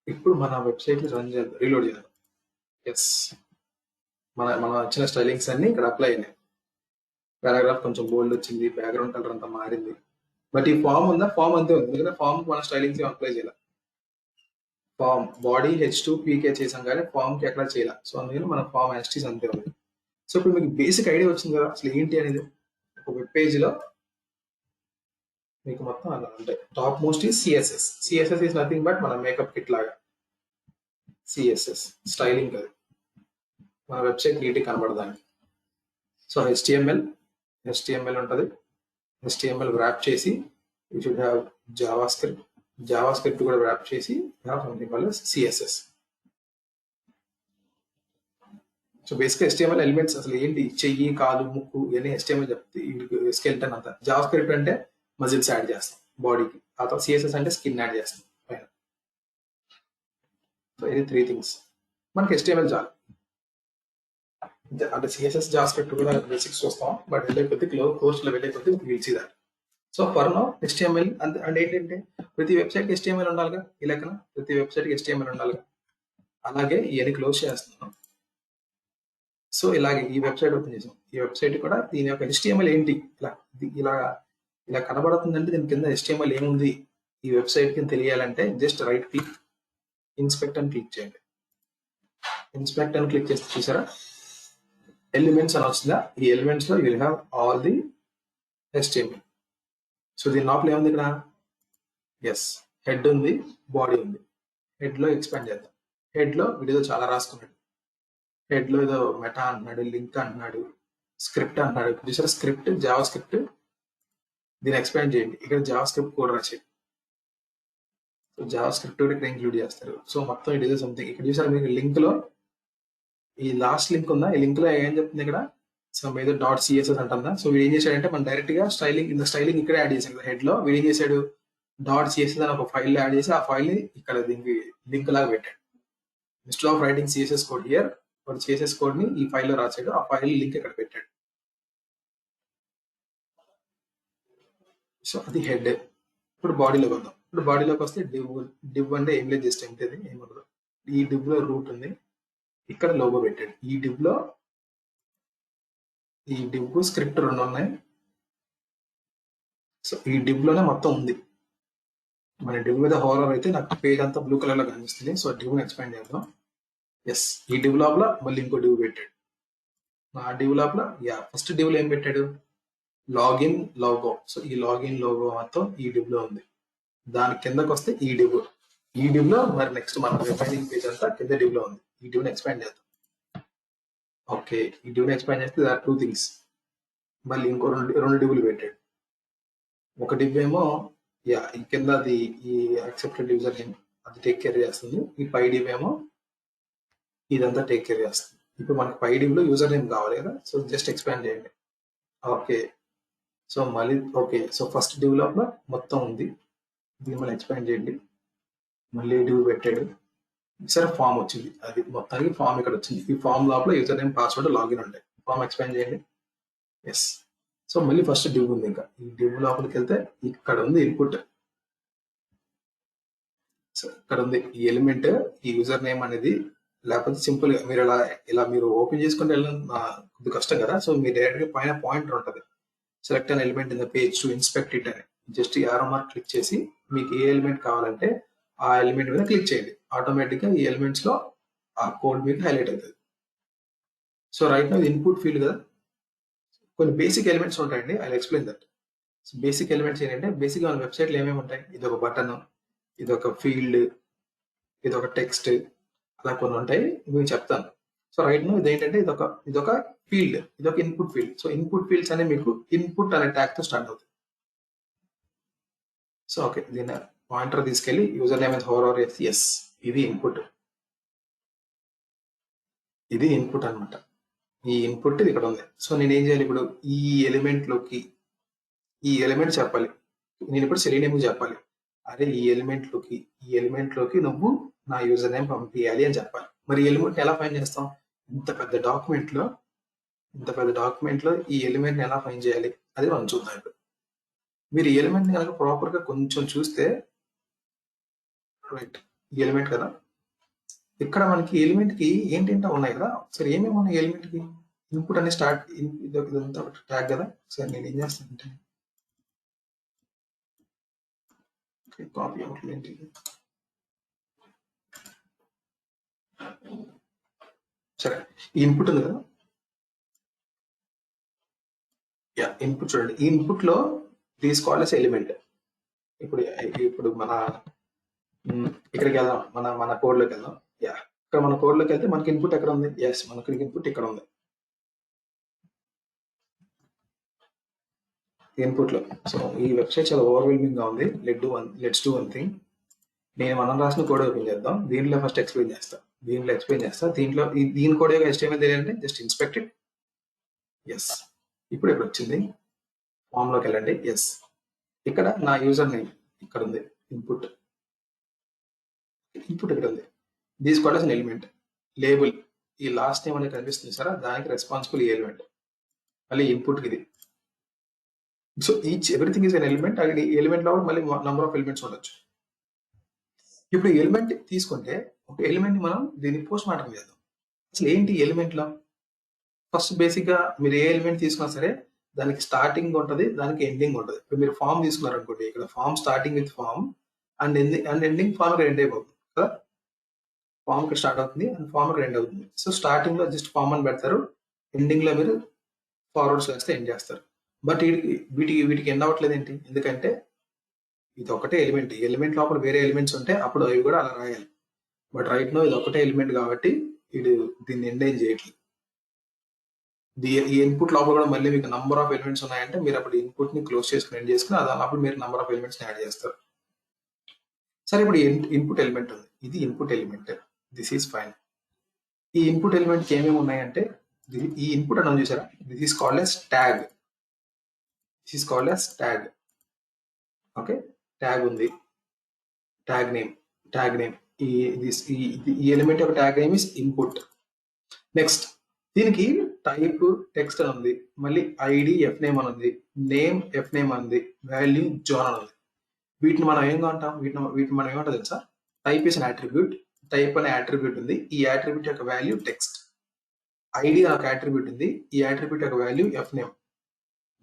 ఇప్పుడు మన వెబ్సైట్ ని రన్ చేద్దాం, రీలోడ్ చేద్దాం. ఎస్, మన వచ్చిన స్టైలింగ్స్ అన్ని ఇక్కడ అప్లై అయినాయి. పారాగ్రాఫ్ కొంచెం బోల్డ్ వచ్చింది, బ్యాక్గ్రౌండ్ కలర్ అంతా మారింది. బట్ ఈ ఫామ్ ఉందా, ఫామ్ అంతే ఉంది. ఎందుకంటే ఫామ్ మన స్టైలింగ్స్ అప్లై చేయాలి. ఫామ్ బాడీ H2 PK చేసాం కానీ ఫామ్ కి ఎక్కడ చేయాలి. సో అందుకని మన ఫామ్ యాస్టీస్ అంతే ఉంది. సో ఇప్పుడు మీకు బేసిక్ ఐడియా వచ్చింది కదా అసలు ఏంటి అనేది. ఒక వెబ్ పేజ్ లో మీకు మొత్తం అలా ఉంటాయి. Top most is CSS is nothing but మన మేకప్ కిట్ లాగా. CSS స్టైలింగ్ అది, మన వెబ్సైట్ నీట్గా కనబడదానికి. సో HTML ఉంటుంది. HTML వ్రాప్ చేసి you should have Java script కూడా వ్రాప్ చేసి have something called CSS. So బేసిక్గా HTML ఎలిమెంట్స్ అసలు ఏంటి, చెయ్యి, కాలు, ముక్కు ఇవన్నీ HTML చెప్తే స్కెల్టన్ అంతా. జావా స్క్రిప్ట్ అంటే మజిల్స్ యాడ్ చేస్తాం బాడీకి. ఆ తర్వాత CSS అంటే స్కిన్ యాడ్ చేస్తాం పైన. సో ఇది 3 things. మనకి HTML చాలు. అంటే CSS జావా స్క్రిప్ట్ కూడా బేసిక్స్ చూస్తాం, బట్ వెళ్ళే కొద్ది కోర్సులో వెళ్ళే కొద్ది will see that. So for now HTML అంటే ఏంటంటే ప్రతి వెబ్సైట్ కి HTML ఉండాలిగా. ఈ లెక్కన ప్రతి వెబ్సైట్ కి HTML ఉండాలిగా. అలాగే ఇవన్నీ క్లోజ్ చేస్తున్నాం. సో ఇలాగే ఈ వెబ్సైట్ ఓపెన్ చేసాం. ఈ వెబ్సైట్ కూడా దీని యొక్క HTML ఏంటి ఇలా కనబడుతుందంటే దీని కింద HTML ఏముంది ఈ వెబ్సైట్ కింద తెలియాలంటే జస్ట్ రైట్ క్లిక్, ఇన్స్పెక్ట్ అని క్లిక్ చేయండి. ఇన్స్పెక్ట్ అని క్లిక్ చేస్తే చూసారా ఎలిమెంట్స్ అని వస్తుందా. ఈ ఎలిమెంట్స్ లో you will have all the HTML. So దీని లోపల ఏముంది ఇక్కడ? ఎస్, హెడ్ ఉంది, బాడీ ఉంది. హెడ్ లో ఎక్స్పాండ్ చేద్దాం. హెడ్ లో వీడియో చాలా రాసుకున్నాడు. హెడ్ లో ఏదో మెటా అంటున్నాడు, లింక్ అంటున్నాడు, స్క్రిప్ట్ అంటున్నాడు. చూసారా స్క్రిప్ట్, జావా స్క్రిప్ట్. దీన్ని ఎక్స్పాండ్ చేయండి, ఇక్కడ జావా స్క్రిప్ట్ కూడా రాసేయండి. సో జావా స్క్రిప్ట్ కూడా ఇక్కడ ఇంక్లూడ్ చేస్తారు. సో మొత్తం ఇట్ ఈస్ సంథింగ్. ఇక్కడ చూసారా మీకు లింక్ లో ఈ లాస్ట్ లింక్ ఉందా? ఈ లింక్ లో ఏం చెప్తుంది ఇక్కడ? సో ఏదో .css అంటుందా? సో వీడు ఏం చేశాడంటే మనం డైరెక్ట్ గా స్టైలింగ్ ఇక్కడ యాడ్ చేశాడు కదా హెడ్ లో. వీడు ఏం చేశాడు? .css అని ఒక ఫైల్ యాడ్ చేసి ఆ ఫైల్ ని ఇక్కడ దీనికి లింక్ లాగా పెట్టాడు. Instead of writing CSS code here, వాడు సిఎస్ఎస్ కోడ్ ని ఈ ఫైల్ లో రాశాడు, ఆ ఫైల్ లింక్ ఇక్కడ పెట్టాడు. సో అది హెడ్. ఇప్పుడు బాడీలోకి వద్దాం. ఇప్పుడు బాడీలోకి వస్తే డివ్ అంటే ఏం లేదు, జస్ట్ ఏంటిది ఏముండదు. ఈ డివ్ లో రూట్ ఉంది, ఇక్కడ లోగో పెట్టాడు. ఈ డివ్ స్క్రిప్ట్ రెండు ఉన్నాయి. సో ఈ డివ్ లోనే మొత్తం ఉంది. మన డివ్ మీద హోరర్ అయితే నాకు పేజ్ అంతా బ్లూ కలర్ లో కనిపిస్తుంది. సో డివ్ ఎక్స్పాండ్ చేద్దాం. ఎస్, ఈ డివ్ లోపల మళ్ళీ ఇంకో డివ్ పెట్టాడు. ఆ డివ్ లోపల ఫస్ట్ డివ్ లో ఏం పెట్టాడు? Login logo. సో ఈ లాగిన్ లోగో మొత్తం ఈ డివ్ లో ఉంది. దాని కిందకి వస్తే ఈ డివ్ లో మరి నెక్స్ట్ మన రిఫైనింగ్ పేజ్ అంతా కింద డివ్ లో ఉంది. ఈ డివ్ ని ఎక్స్పాండ్ చేద్దాం. ఓకే, ఈ డివ్ ని ఎక్స్పాండ్ చేస్తే దార్ 2 థింగ్స్. మళ్ళీ ఇంకో రెండు డివ్లు పెట్టాడు. ఒక డివ్ ఏమో ఈ కింద అది ఈ యాక్సెప్టెడ్ యూజర్ నేమ్ అది టేక్ కేర్ చేస్తుంది. ఈ పై డివ్ ఏమో ఇదంతా టేక్ కేర్ చేస్తుంది. ఇప్పుడు మనకి పై డివ్ లో యూజర్ నేమ్ కావాలి కదా. సో జస్ట్ ఎక్స్పాండ్ చేయండి. ఓకే, సో మళ్ళీ ఓకే. సో ఫస్ట్ డివ్ లోపల మొత్తం ఉంది. దీన్ని మళ్ళీ ఎక్స్పాండ్ చేయండి. మళ్ళీ డివ్ పెట్టాడు. సరే ఫామ్ వచ్చింది. అది మొత్తానికి ఫామ్ ఇక్కడ వచ్చింది. ఈ ఫామ్ లోపల యూజర్ నేమ్, పాస్వర్డ్, లాగిన్ ఉంటాయి. ఫామ్ ఎక్స్పాండ్ చేయండి. ఎస్, సో మళ్ళీ ఫస్ట్ డివ్ ఉంది. ఇంకా ఈ డివ్ లోపలికి వెళ్తే ఇక్కడ ఉంది ఇన్పుట్. సో ఇక్కడ ఉంది ఈ ఎలిమెంట్, ఈ యూజర్ నేమ్ అనేది. లేకపోతే సింపుల్ గా మీరు ఇలా మీరు ఓపెన్ చేసుకుంటే వెళ్ళడం కొద్ది కష్టం కదా. సో మీరు డైరెక్ట్ గా పైన పాయింటర్ ఉంటుంది, select an element in the page to inspect it అని. జస్ట్ యారో మార్క్ క్లిక్ చేసి మీకు ఏ ఎలిమెంట్ కావాలంటే ఆ ఎలిమెంట్ మీద క్లిక్ చేయండి. ఆటోమేటిక్ గా ఈ ఎలిమెంట్స్ లో ఆ కోడ్ మీకు హైలైట్ అవుతుంది. సో రైట్ నా ఇన్పుట్ ఫీల్డ్ కదా. కొన్ని బేసిక్ ఎలిమెంట్స్ ఉంటాయండి, I explain that. So basic elements ఏంటంటే, బేసిక్ మన వెబ్సైట్ లో ఏమేమి ఉంటాయి? ఇది ఒక బటన్, ఇది ఒక ఫీల్డ్, ఇది ఒక టెక్స్ట్, అలా కొన్ని ఉంటాయి. మీకు చెప్తాను. సో రైట్ నో ఇదేంటంటే ఇదొక ఫీల్డ్, ఇదొక input field. So input fields అనేవి మీకు ఇన్పుట్ అనే ట్యాగ్ తో స్టార్ట్ అవుతుంది. సో ఓకే, దీన్ని పాయింటర్ తీసుకెళ్లి యూజర్ నేమ్ విత్ హోరర్ ఎస్, ఇది ఇన్పుట్. ఇది ఇన్పుట్ అనమాట. ఈ ఇన్పుట్ ఇక్కడ ఉంది. సో నేను ఏం చేయాలి? ఇప్పుడు ఈ ఎలిమెంట్ చెప్పాలి. నేను ఇప్పుడు సెలీనియం చెప్పాలి. అరే ఈ ఎలిమెంట్ లోకి నువ్వు నా యూజర్ నేమ్ పంపించాలి అని చెప్పాలి. మరి ఈ ఎలిమెంట్ ఎలా ఫైండ్ చేస్తాం? ఇంత పెద్ద డాక్యుమెంట్ లో ఈ ఎలిమెంట్ ఎలా ఫైండ్ చేయాలి అది మనం చూద్దాం. ఇప్పుడు మీరు ఈ ఎలిమెంట్ కనుక ప్రాపర్ గా కొంచెం చూస్తే, రైట్, ఈ ఎలిమెంట్ కదా. ఇక్కడ మనకి ఎలిమెంట్ కి ఏంటంటే ఉన్నాయి కదా. సరే ఏమేమి ఉన్నాయి ఎలిమెంట్ కి? ఇన్పుట్ అని స్టార్ట్, ఇదంతా ట్యాగ్ కదా. సరే నేను ఏం చేస్తానంటే కాపీ అవుట్ ఏంటి, సరే ఈ ఇన్పుట్ ఉంది కదా. ఇన్పుట్ చూడండి. ఈ ఇన్పుట్ లో తీసుకోవాల్సిన ఎలిమెంట్ ఇప్పుడు మన ఇక్కడికి వెళ్దాం, మన కోడ్ లోకి వెళ్దాం. ఇక్కడ మన కోడ్ లోకి వెళ్తే మనకి ఇన్పుట్ ఎక్కడ ఉంది? ఎస్, మనకి ఇన్పుట్ ఇక్కడ ఉంది ఇన్పుట్ లో. సో ఈ వెబ్సైట్ చాలా ఓవర్వెల్మింగ్ గా ఉంది. Let's do one thing. మనం రాసిన కోడ్ ఓపెన్ చేద్దాం. దీంట్లో ఫస్ట్ ఎక్స్ప్లెయిన్ చేస్తా. దీంట్లో దీని కోడ్ యొక్క HTML తెలియాలంటే జస్ట్ ఇన్స్పెక్ట్ ఇట్. ఎస్, ఇప్పుడు వచ్చింది. ఫామ్ లోకి వెళ్ళండి. ఎస్, ఇక్కడ నా యూజర్ నేమ్ ఇక్కడ ఉంది. ఇన్పుట్ ఇక్కడ ఉంది. తీసుకోవాల్సిన ఎలిమెంట్ లేబుల్, ఈ లాస్ట్ నేమ్ అనేది కనిపిస్తుంది సార్, దానికి రెస్పాన్సిబుల్ ఈ ఎలిమెంట్. మళ్ళీ ఇన్పుట్ ఇది. So everything is an element. అది ఎలిమెంట్ లో మళ్ళీ నంబర్ ఆఫ్ ఎలిమెంట్స్ ఉండొచ్చు. ఇప్పుడు ఎలిమెంట్ తీసుకుంటే ఒక ఎలిమెంట్ మనం దీన్ని పోస్ట్ మార్టం చేద్దాం. అసలు ఏంటి ఎలిమెంట్ లో? ఫస్ట్ బేసిక్ గా మీరు ఏ ఎలిమెంట్ తీసుకున్నా సరే దానికి స్టార్టింగ్ ఉంటుంది, దానికి ఎండింగ్ ఉంటుంది. ఇప్పుడు మీరు ఫామ్ తీసుకున్నారు అనుకోండి, ఇక్కడ form starting with form and ending form end అయిపోతుంది కదా. ఫామ్ కి స్టార్ట్ అవుతుంది అండ్ ఫామ్ కి ఎండ్ అవుతుంది. సో స్టార్టింగ్ లో జస్ట్ ఫామ్ అని పెడతారు, ఎండింగ్ లో మీరు ఫార్వర్డ్ స్లాష్ ఎండ్ చేస్తారు. బట్ వీటికి ఎండ్ అవ్వట్లేదు ఏంటి? ఎందుకంటే ఇది ఒకటే ఎలిమెంట్. ఎలిమెంట్ లోపల వేరే ఎలిమెంట్స్ ఉంటే అప్పుడు అవి కూడా అలా రాయాలి. బట్ రైట్ నో ఇది ఒకటే ఎలిమెంట్ కాబట్టి ఇది దీన్ని ఎండ్ ఏం చేయట్లేదు. ఈ ఇన్పుట్ లోపల కూడా మళ్ళీ మీకు నంబర్ ఆఫ్ ఎలిమెంట్స్ ఉన్నాయంటే మీరు అప్పుడు ఇన్పుట్ ని క్లోజ్ చేసుకుని ఎండ్ చేసుకుని అప్పుడు మీరు నంబర్ ఆఫ్ ఎలిమెంట్స్ యాడ్ చేస్తారు. సరే, ఇప్పుడు ఇన్పుట్ ఎలిమెంట్ ఉంది. ఇది input element. This is fine. ఈ ఇన్పుట్ ఎలిమెంట్ ఏమేమి ఉన్నాయంటే ఈ ఇన్పుట్ అని చూసారా, this is called as tag. This is called as tag. Okay, tag ఉంది. ట్యాగ్ నేమ్ ఈ ఎలిమెంట్ యొక్క tag name is input. Next దీనికి టైప్ టెక్స్ట్ అని ఉంది, మళ్ళీ ఐడి ఎఫ్ నేమ్ అని ఉంది, నేమ్ ఎఫ్ నేమ్ అని ఉంది, వాల్యూ జోన్ అని ఉంది. వీటిని మనం ఏం అంటాం? వీటిని మనం ఏమంటాం తెలుసా? Type is an attribute. Type అనే అట్రిబ్యూట్ ఉంది. ఈ అట్రిబ్యూట్ యొక్క వాల్యూ టెక్స్ట్. ఐడి అని ఒక అట్రిబ్యూట్ ఉంది. ఈ అట్రిబ్యూట్ యొక్క వాల్యూ ఎఫ్ నేమ్.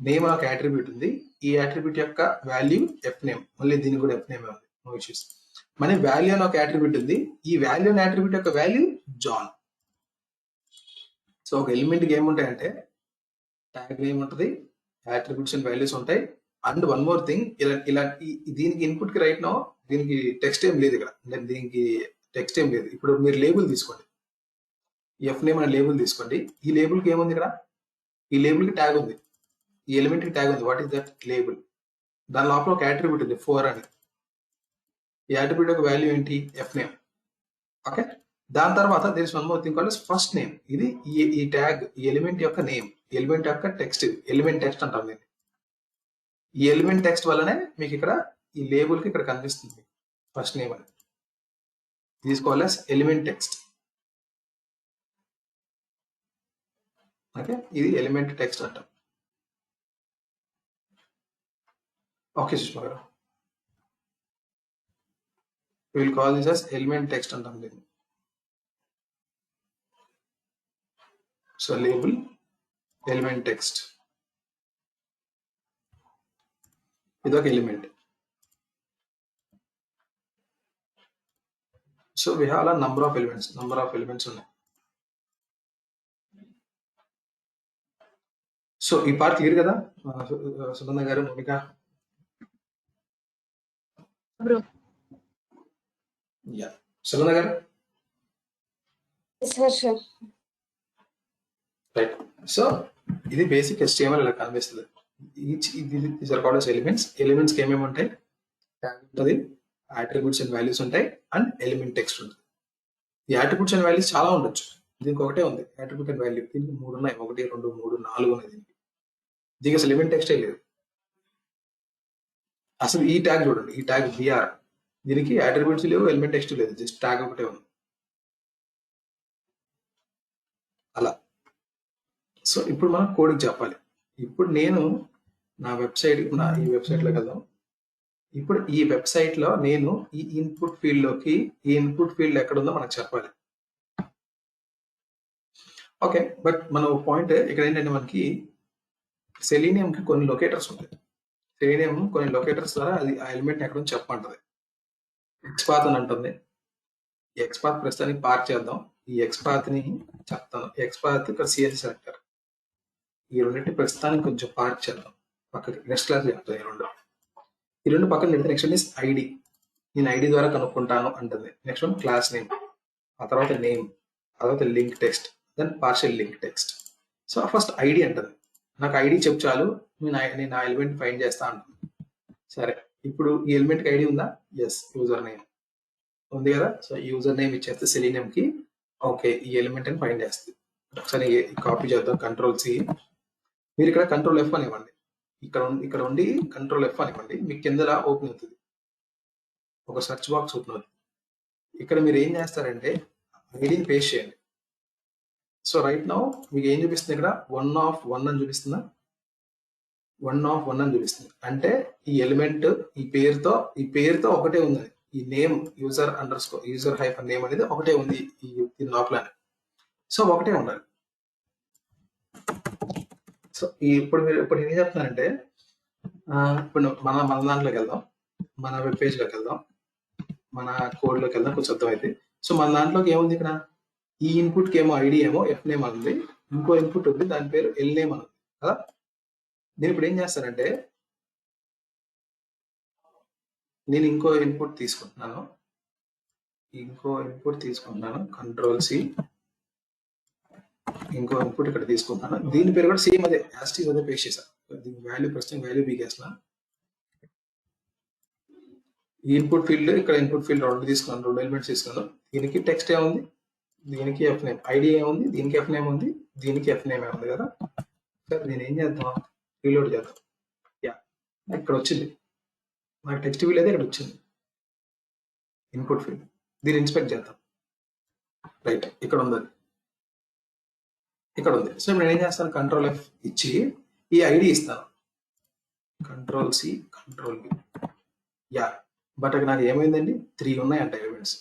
నేమ్ అని ఒక అట్రిబ్యూట్ ఉంది. ఈ అట్రిబ్యూట్ యొక్క వాల్యూ ఎఫ్ నేమ్. మళ్ళీ దీనికి కూడా ఎఫ్ నేమ్ ఉంది. No issues. మన వాల్యూ అని ఒక అట్రిబ్యూట్ ఉంది. ఈ వాల్యూ అనే అట్రిబ్యూట్ యొక్క వాల్యూ జాన్. సో ఒక ఎలిమెంట్ కి ఏముంటాయంటే ట్యాగ్ నేమ్ ఉంటుంది, అట్రిబ్యూట్స్ అండ్ వాల్యూస్ ఉంటాయి. అండ్ వన్ మోర్ థింగ్, ఇలా దీనికి ఇన్పుట్ కి రైట్ నో దీనికి టెక్స్ట్ ఏం లేదు ఇక్కడ. దీనికి టెక్స్ట్ ఏం లేదు. ఇప్పుడు మీరు లేబుల్ తీసుకోండి, ఎఫ్ నేమ్ అనే లేబుల్ తీసుకోండి. ఈ లేబుల్ కి ఏముంది ఇక్కడ? ఈ లేబుల్ కి ట్యాగ్ ఉంది. ఈ ఎలిమెంట్ కి ట్యాగ్ ఉంది. What is that? లేబుల్. దాని లోపల ఒక అట్రిబ్యూట్ ఉంది 4 అని. ఈ అట్రిబ్యూట్ యొక్క వాల్యూ ఏంటి? F name. ఓకే, దాని తర్వాత there is one more thing called first name. ఇది ఈ ట్యాగ్, ఈ ఎలిమెంట్ యొక్క నేమ్, ఎలిమెంట్ యొక్క టెక్స్ట్, ఎలిమెంట్ టెక్స్ట్ అంటాం దీన్ని. ఈ ఎలిమెంట్ టెక్స్ట్ వల్లనే మీకు ఇక్కడ ఈ లేబుల్ కి ఇక్కడ కనిపిస్తుంది ఫస్ట్ నేమ్ అని. This called as element text. Okay, ఇది ఎలిమెంట్ టెక్స్ట్ అంటాం. ఓకే సుష్మా గారు, will call this as element text అంటాం దీన్ని. సో లేబుల్ ఎలిమెంట్ టెక్స్ట్, ఇదొక element. So we have a number of elements ఉన్నాయి. సో ఈ పార్ట్ క్లియర్ కదా సునంద గారు, మౌనిక? Bro. యా, సునంద గారు. Yes, Harsha. రైట్. సో ఇది బేసిక్ HTML ఇలా కనిపిస్తుంది. These are called as elements. Elements కి ఏమేమి ఉంటాయి? ట్యాగ్ ఉంటుంది, అట్రిబ్యూట్స్ అండ్ వాల్యూస్ ఉంటాయి, అండ్ ఎలిమెంట్ టెక్స్ట్ ఉంటుంది. ఈ అట్రిబ్యూట్స్ అండ్ వాల్యూస్ చాలా ఉండొచ్చు. దీనికి ఒకటే ఉంది అట్రిబ్యూట్ అండ్ వాల్యూ. దీనికి 3 ఉన్నాయి. 1 2 3 4 ఉన్నాయి. దీనికి అసలు ఎలిమెంట్ టెక్స్టే లేదు. అసలు ఈ ట్యాగ్ చూడండి, ఈ ట్యాగ్ బిఆర్, దీనికి అట్రిబ్యూట్స్ లేవు, ఎలిమెంట్ టెక్స్ట్ లేదు, జస్ట్ ట్యాగ్ ఒకటే ఉంది. అలా. సో ఇప్పుడు మనం కోడ్కి చెప్పాలి. ఇప్పుడు నేను నా వెబ్సైట్, ఈ వెబ్సైట్లోకి వెళ్దాం. ఇప్పుడు ఈ వెబ్సైట్ లో నేను ఈ ఇన్పుట్ ఫీల్డ్ లోకి, ఈ ఇన్పుట్ ఫీల్డ్ ఎక్కడ ఉందో మనకు చెప్పాలి. ఓకే, బట్ మన పాయింట్ ఇక్కడ ఏంటంటే మనకి సెలీనియం కి కొన్ని లొకేటర్స్ ఉంటాయి. సెలీనియం కొన్ని లొకేటర్స్ ద్వారా అది ఆ ఎలిమెంట్ ఎక్కడ ఉందో చెప్పమంటది. ఎక్స్పాత్ అని అంటుంది. ఈ ఎక్స్పాత్ ప్రస్తుతానికి పార్క్ చేద్దాం. ఈ ఎక్స్పాత్ ని చెప్తాను. ఎక్స్పాత్ ఇక్కడ సిఎస్ఎస్ అంటారు. ఈ రెండింటి ప్రస్తుతానికి కొంచెం పార్క్ చేద్దాం పక్కకి. నెక్స్ట్ క్లాస్ చెప్తాను ఈ రెండు పక్కన పెడితే నెక్స్ట్ వన్ ఇస్ ఐడి. నేను ఐడి ద్వారా కనుక్కుంటాను అంటుంది. నెక్స్ట్ వన్ క్లాస్ నేమ్, ఆ తర్వాత నేమ్, ఆ తర్వాత link text, then partial link text. So first ID అంటుంది. నాకు ఐడి చెప్పు చాలు, నేను ఆ ఎలిమెంట్ ఫైండ్ చేస్తా అంటుంది. సరే, ఇప్పుడు ఈ ఎలిమెంట్ కి ఐడి ఉందా? ఎస్, యూజర్ నేమ్ ఉంది కదా. సో యూజర్ నేమ్ ఇచ్చేస్తే సెలీనియం కి ఓకే ఈ ఎలిమెంట్ అని ఫైండ్ చేస్తుంది. ఒకసారి కాపీ చేద్దాం. కంట్రోల్ సి, మీరు ఇక్కడ కంట్రోల్ ఎఫ్ అని ఇవ్వండి. ఇక్కడ ఉండి కంట్రోల్ ఎఫ్ అని ఇవ్వండి. మీకు కిందలా ఓపెన్ అవుతుంది, ఒక సెర్చ్ బాక్స్ ఓపెన్ అవుతుంది. ఇక్కడ మీరు ఏం చేస్తారంటే ఐడిని పేస్ట్ చేయండి. సో రైట్ నౌ మీకు ఏం చూపిస్తుంది? ఇక్కడ 1 of 1 అని చూపిస్తుందా? 1 of 1 అని చూపిస్తుంది. అంటే ఈ ఎలిమెంట్ ఈ పేరుతో ఒకటే ఉంది. ఈ నేమ్ యూజర్ హైఫన్ నేమ్ అనేది ఒకటే ఉంది ఈ లోపల. సో ఒకటే ఉండాలి. సో ఇప్పుడు ఏం చెప్తున్నానంటే ఇప్పుడు మన దాంట్లోకి వెళ్దాం, మన వెబ్ పేజ్లోకి వెళ్దాం, మన కోడ్లోకి వెళ్దాం, కొంచెం అర్థమైంది. సో మన దాంట్లోకి ఏముంది? ఇక్కడ ఈ ఇన్పుట్కి ఏమో ఐడి ఏమో ఎఫ్ నేమ్ అని ఉంది, ఇంకో ఇన్పుట్ ఉంది దాని పేరు ఎల్ నేమ్ అని ఉంది కదా. నేను ఇప్పుడు ఏం చేస్తానంటే నేను ఇంకో ఇన్పుట్ తీసుకుంటున్నాను కంట్రోల్ సి ఇంకో ఇన్పుట్ ఇక్కడ తీసుకుంటున్నాను. దీని పేరు కూడా సేమ్ అదే యాస్టీస్ అదే పేస్ట్ చేశాను. దీని వాల్యూ ప్రస్తుతం వాల్యూ బీకేసిన ఈ ఇన్పుట్ ఫీల్డ్ ఇక్కడ ఇన్పుట్ ఫీల్డ్ రెండు తీసుకున్నాను, రెండు ఎలిమెంట్స్ తీసుకున్నాను. దీనికి టెక్స్ట్ ఏముంది, దీనికి ఎఫ్ నేమ్, ఐడి ఏముంది, దీనికి ఎఫ్ నేమ్ ఉంది, దీనికి ఎఫ్ నేమ్ ఉంది కదా. సార్ నేను ఏం చేద్దాం, రీలోడ్ చేద్దాం. యా ఇక్కడ వచ్చింది, నాకు టెక్స్ట్ ఫీల్డ్ అయితే ఇక్కడ వచ్చింది ఇన్పుట్ ఫీల్డ్. దీన్ని ఇన్స్పెక్ట్ చేద్దాం. రైట్, ఇక్కడ ఉంది, ఇక్కడ ఉంది. సో ఇప్పుడు నేను ఏం చేస్తాను, కంట్రోల్ ఎఫ్ ఇచ్చి ఈ ఐడి ఇస్తాను, control C control B. Yeah but అక్కడ నాకు ఏమైందండి, 3 ఉన్నాయంట ఎలిమెంట్స్.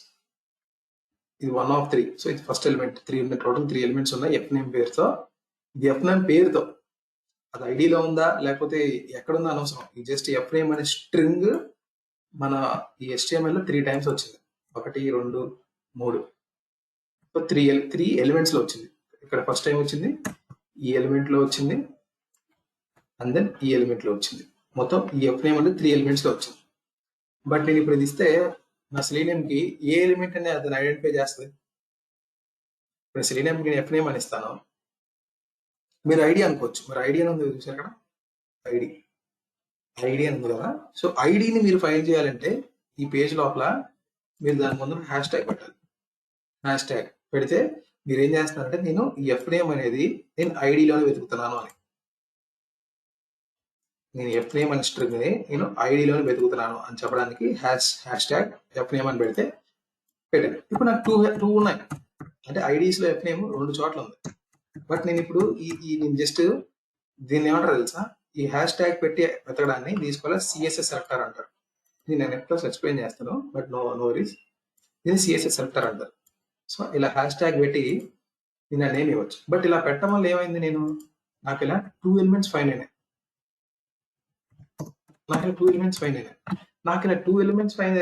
ఇది 1 of 3. సో ఇది ఫస్ట్ ఎలిమెంట్, 3 ఉన్నాయి, టోటల్ 3 ఎలిమెంట్స్ ఉన్నాయి ఎఫ్ నేమ్ పేరుతో. ఇది ఎఫ్ నేమ్ పేరుతో, అది ఐడిలో ఉందా లేకపోతే ఎక్కడుందా అనవసరం. ఇది జస్ట్ ఎఫ్ నేమ్ అనే స్ట్రింగ్ మన ఈ HTML లో 3 టైమ్స్ వచ్చింది, 1 2 3. సో 3 ఎలిమెంట్స్ లో వచ్చింది. ఇక్కడ ఫస్ట్ టైం వచ్చింది, ఈ ఎలిమెంట్ లో వచ్చింది, అండ్ దెన్ ఈ ఎలిమెంట్ లో వచ్చింది. మొత్తం ఈ ఎఫ్ నేమ్ అనేది 3 ఎలిమెంట్స్ లో వచ్చింది. బట్ నేను ఇప్పుడు ఇది ఇస్తే నా సెలీనియం కి ఏ ఎలిమెంట్ అనేది అతను ఐడెంటిఫై చేస్తుంది. ఇప్పుడు సెలీనియం కి ఎఫ్ నేమ్ అని ఇస్తాను, మీరు ఐడి అనుకోవచ్చు. మరి ఐడి అని ఉంది చూసారు అక్కడ, ఐడి అని ఉంది కదా. సో ఐడిని మీరు ఫైండ్ చేయాలంటే ఈ పేజ్ లోపల మీరు దాని ముందు హ్యాష్ ట్యాగ్ పెట్టాలి. హ్యాష్ ట్యాగ్ పెడితే మీరు ఏం చేస్తున్నారంటే, నేను ఈ ఎఫ్ నేమ్ అనేది నేను ఐడిలోనే వెతుకుతున్నాను అని, నేను ఎఫ్ నేమ్ అనే స్ట్రింగ్ ని నేను ఐడిలోనే వెతుకుతున్నాను అని చెప్పడానికి హ్యాష్ ట్యాగ్ ఎఫ్ నేమ్ అని పెడితే పెట్టాను. ఇప్పుడు నాకు టూ ఉన్నాయి, అంటే ఐడీస్ లో ఎఫ్ నేమ్ 2 చోట్ల ఉంది. బట్ నేను ఇప్పుడు నేను జస్ట్ దీన్ని ఏమంటారు తెలుసా, ఈ హ్యాష్ ట్యాగ్ పెట్టి వెతకడాన్ని తీసుకోవాలి సిఎస్ఎస్ సెలెక్టర్ అంటారు. నేను నెట్లో ఎక్స్ప్లెయిన్ చేస్తాను, బట్ నో వరీస్. దీన్ని సిఎస్ఎస్ సెలెక్టర్ అంటారు. సో ఇలా హ్యాష్ ట్యాగ్ పెట్టి నేను నేమ్ ఇవ్వచ్చు. బట్ ఇలా పెట్టడం వల్ల ఏమైంది, నాకు ఇలా 2 ఎలిమెంట్స్ ఫైండ్ అయినాయి. నాకు ఇలా 2 ఎలిమెంట్స్ ఫైండ్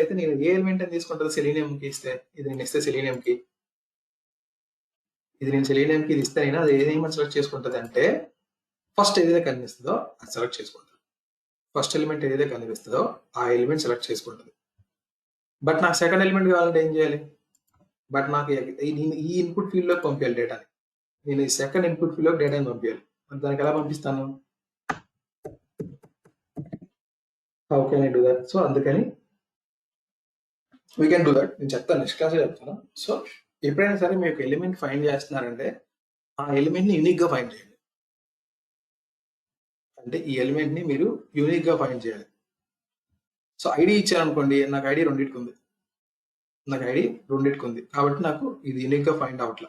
అయితే నేను ఏ ఎలిమెంట్ అని తీసుకుంటాను, సెలీనియంకి ఇస్తే ఇది నేను ఇస్తే సెలీనియంకి, ఇది నేను సెలీనియంకి ఇది ఇస్తే అయినా అది ఏ ఎలిమెంట్ సెలెక్ట్ చేసుకుంటుంది అంటే, ఫస్ట్ ఏదైతే కనిపిస్తుందో అది సెలెక్ట్ చేసుకుంటుంది. ఫస్ట్ ఎలిమెంట్ ఏదైతే కనిపిస్తుందో ఆ ఎలిమెంట్ సెలెక్ట్ చేసుకుంటుంది. బట్ నాకు సెకండ్ ఎలిమెంట్ కావాలంటే ఏం చేయాలి, బట్ నాకు ఈ ఇన్పుట్ ఫీల్డ్ లోకి పంపించాలి డేటాని. నేను ఈ సెకండ్ ఇన్పుట్ ఫీల్డ్ లోకి డేటాని పంపించాలి. దానికి ఎలా పంపిస్తాను, how can I do that? So అందుకని వీ కెన్ డూ దట్. నేను చెప్తాను, నెక్స్ట్ క్లాస్ చెప్తాను. సో ఎప్పుడైనా సరే మీకు ఎలిమెంట్ ఫైండ్ చేస్తున్నారంటే ఆ ఎలిమెంట్ ని యూనిక్ గా ఫైండ్ చేయండి. అంటే ఈ ఎలిమెంట్ ని మీరు యూనిక్ గా ఫైండ్ చేయాలి. సో ఐడి ఇచ్చారనుకోండి, నాకు ఐడి రెండింటికి ఉంది, కాబట్టి నాకు ఇది యూనిక్ గా ఫైండ్ అవట్లా.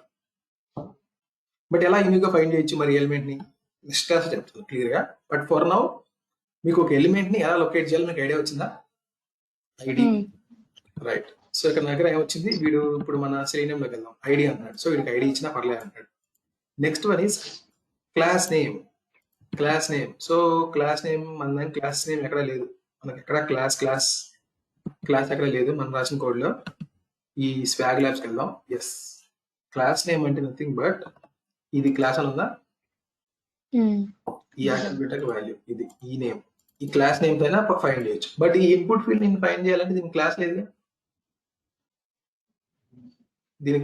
బట్ ఎలా యూనిక్ గా ఫైండ్ చేయొచ్చు మరి ఎలిమెంట్ ని, నెక్స్ట్ క్లాస్ చెప్తాను క్లియర్ గా. బట్ ఫర్ నౌ మీకు ఒక ఎలిమెంట్ ని ఎలా లొకేట్ చేయాలి మీకు ఐడియా వచ్చిందా, ఐడి. రైట్, సో ఇక్కడ దగ్గర ఏమొచ్చింది, వీడు ఇప్పుడు మన సెలీనియంలోకి వెళ్దాం, ఐడి అంటున్నాడు. సో వీడికి ఐడి ఇచ్చినా పర్లేదు అంటాడు. Next one is class name. So class name మన క్లాస్ నేమ్ ఎక్కడ లేదు, మనకి ఎక్కడ క్లాస్ ఎక్కడ లేదు మన రాసిన కోడ్ లో. ఈ స్వాగ్ ల్యాబ్స్కి వెళ్దాం. ఎస్, క్లాస్ నేమ్ అంటే నథింగ్ బట్ ఇది క్లాస్ అని ఉందా, ఈ అట్రిబ్యూట్ వాల్యూ ఇది, ఈ నేమ్, ఈ క్లాస్ నేమ్ పైన ఫైండ్ చేయొచ్చు. బట్ ఈ ఇన్పుట్ ఫీల్డ్ నేను ఫైండ్ చేయాలంటే దీని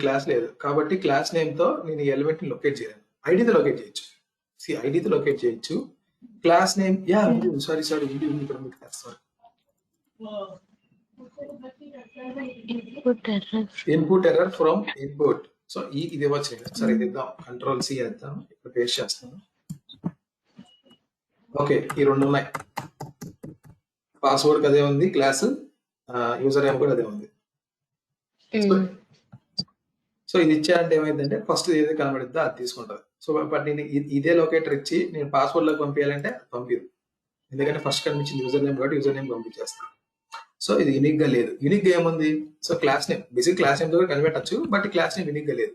క్లాస్ లేదు, కాబట్టి క్లాస్ నేమ్ తో నేను ఈ ఎలిమెంట్ ని లొకేట్ చేయలేను. ఐడితో లొకేట్ చేయొచ్చు, ఐడితో లొకేట్ చేయొచ్చు. క్లాస్ నేమ్ సారీ ఇక్కడ మీకు sorry input error from input. So ఇది ఇవ్వచ్చు. సరే ఇది ఇద్దాం, కంట్రోల్ సి వేద్దాం, ఇక్కడ పేస్ట్ చేస్తాను. ఓకే, ఈ 2 ఉన్నాయి, పాస్వర్డ్ అదే ఉంది, క్లాస్ యూజర్ నేమ్ కూడా అదే ఉంది. సో ఇది ఇచ్చారంటే ఏమైందంటే ఫస్ట్ ఏదైతే కనబడిద్దో అది తీసుకుంటుంది. సో బట్ నేను ఇదే లొకేటర్ ఇచ్చి నేను పాస్వర్డ్ లోకి పంపించాలంటే పంపించదు, ఎందుకంటే ఫస్ట్ కనిపించింది యూజర్ నేమ్ కాబట్టి యూజర్ నేమ్ పంపించేస్తాను. సో ఇది యూనిక్ గా లేదు. యూనిక్ గా ఏముంది, so class name, basic class name తో కనిపెట్టచ్చు, బట్ క్లాస్ నేమ్ యూనిక్ గా లేదు.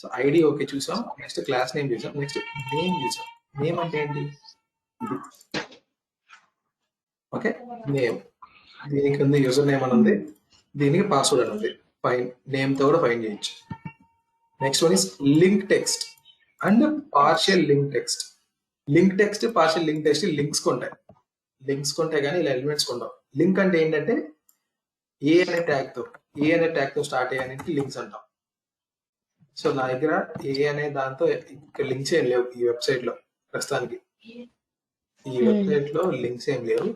సో ఐడి ఓకే చూసాం, నెక్స్ట్ క్లాస్ నేమ్ చూసాం, నెక్స్ట్ నేమ్ చూసాం. నేమ్ అంటే ఏంటి, ఓకే నేమ్, దీనికి ఉంది యూజర్ నేమ్ అని ఉంది, దీనికి పాస్వర్డ్ అని ఉంది. ఫైన్, నేమ్ తో కూడా ఫైండ్ చేయొచ్చు. Next one is link text and partial link text. Link text partial link text links ఉంటాయి. లింక్స్ కొంటాయి కానీ ఇలా ఎలిమెంట్స్ కొంటాం. లింక్ అంటే ఏంటంటే ఏ అనే ట్యాగ్ తో స్టార్ట్ అయ్యానికి లింక్స్ అంటాం. సో నా దగ్గర ఏ అనే దాంతో ఇక్కడ లింక్స్ ఏం లేవు ఈ వెబ్సైట్ లో ప్రస్తుతానికి. ఈ వెబ్సైట్ లో లింక్స్ ఏం లేవు.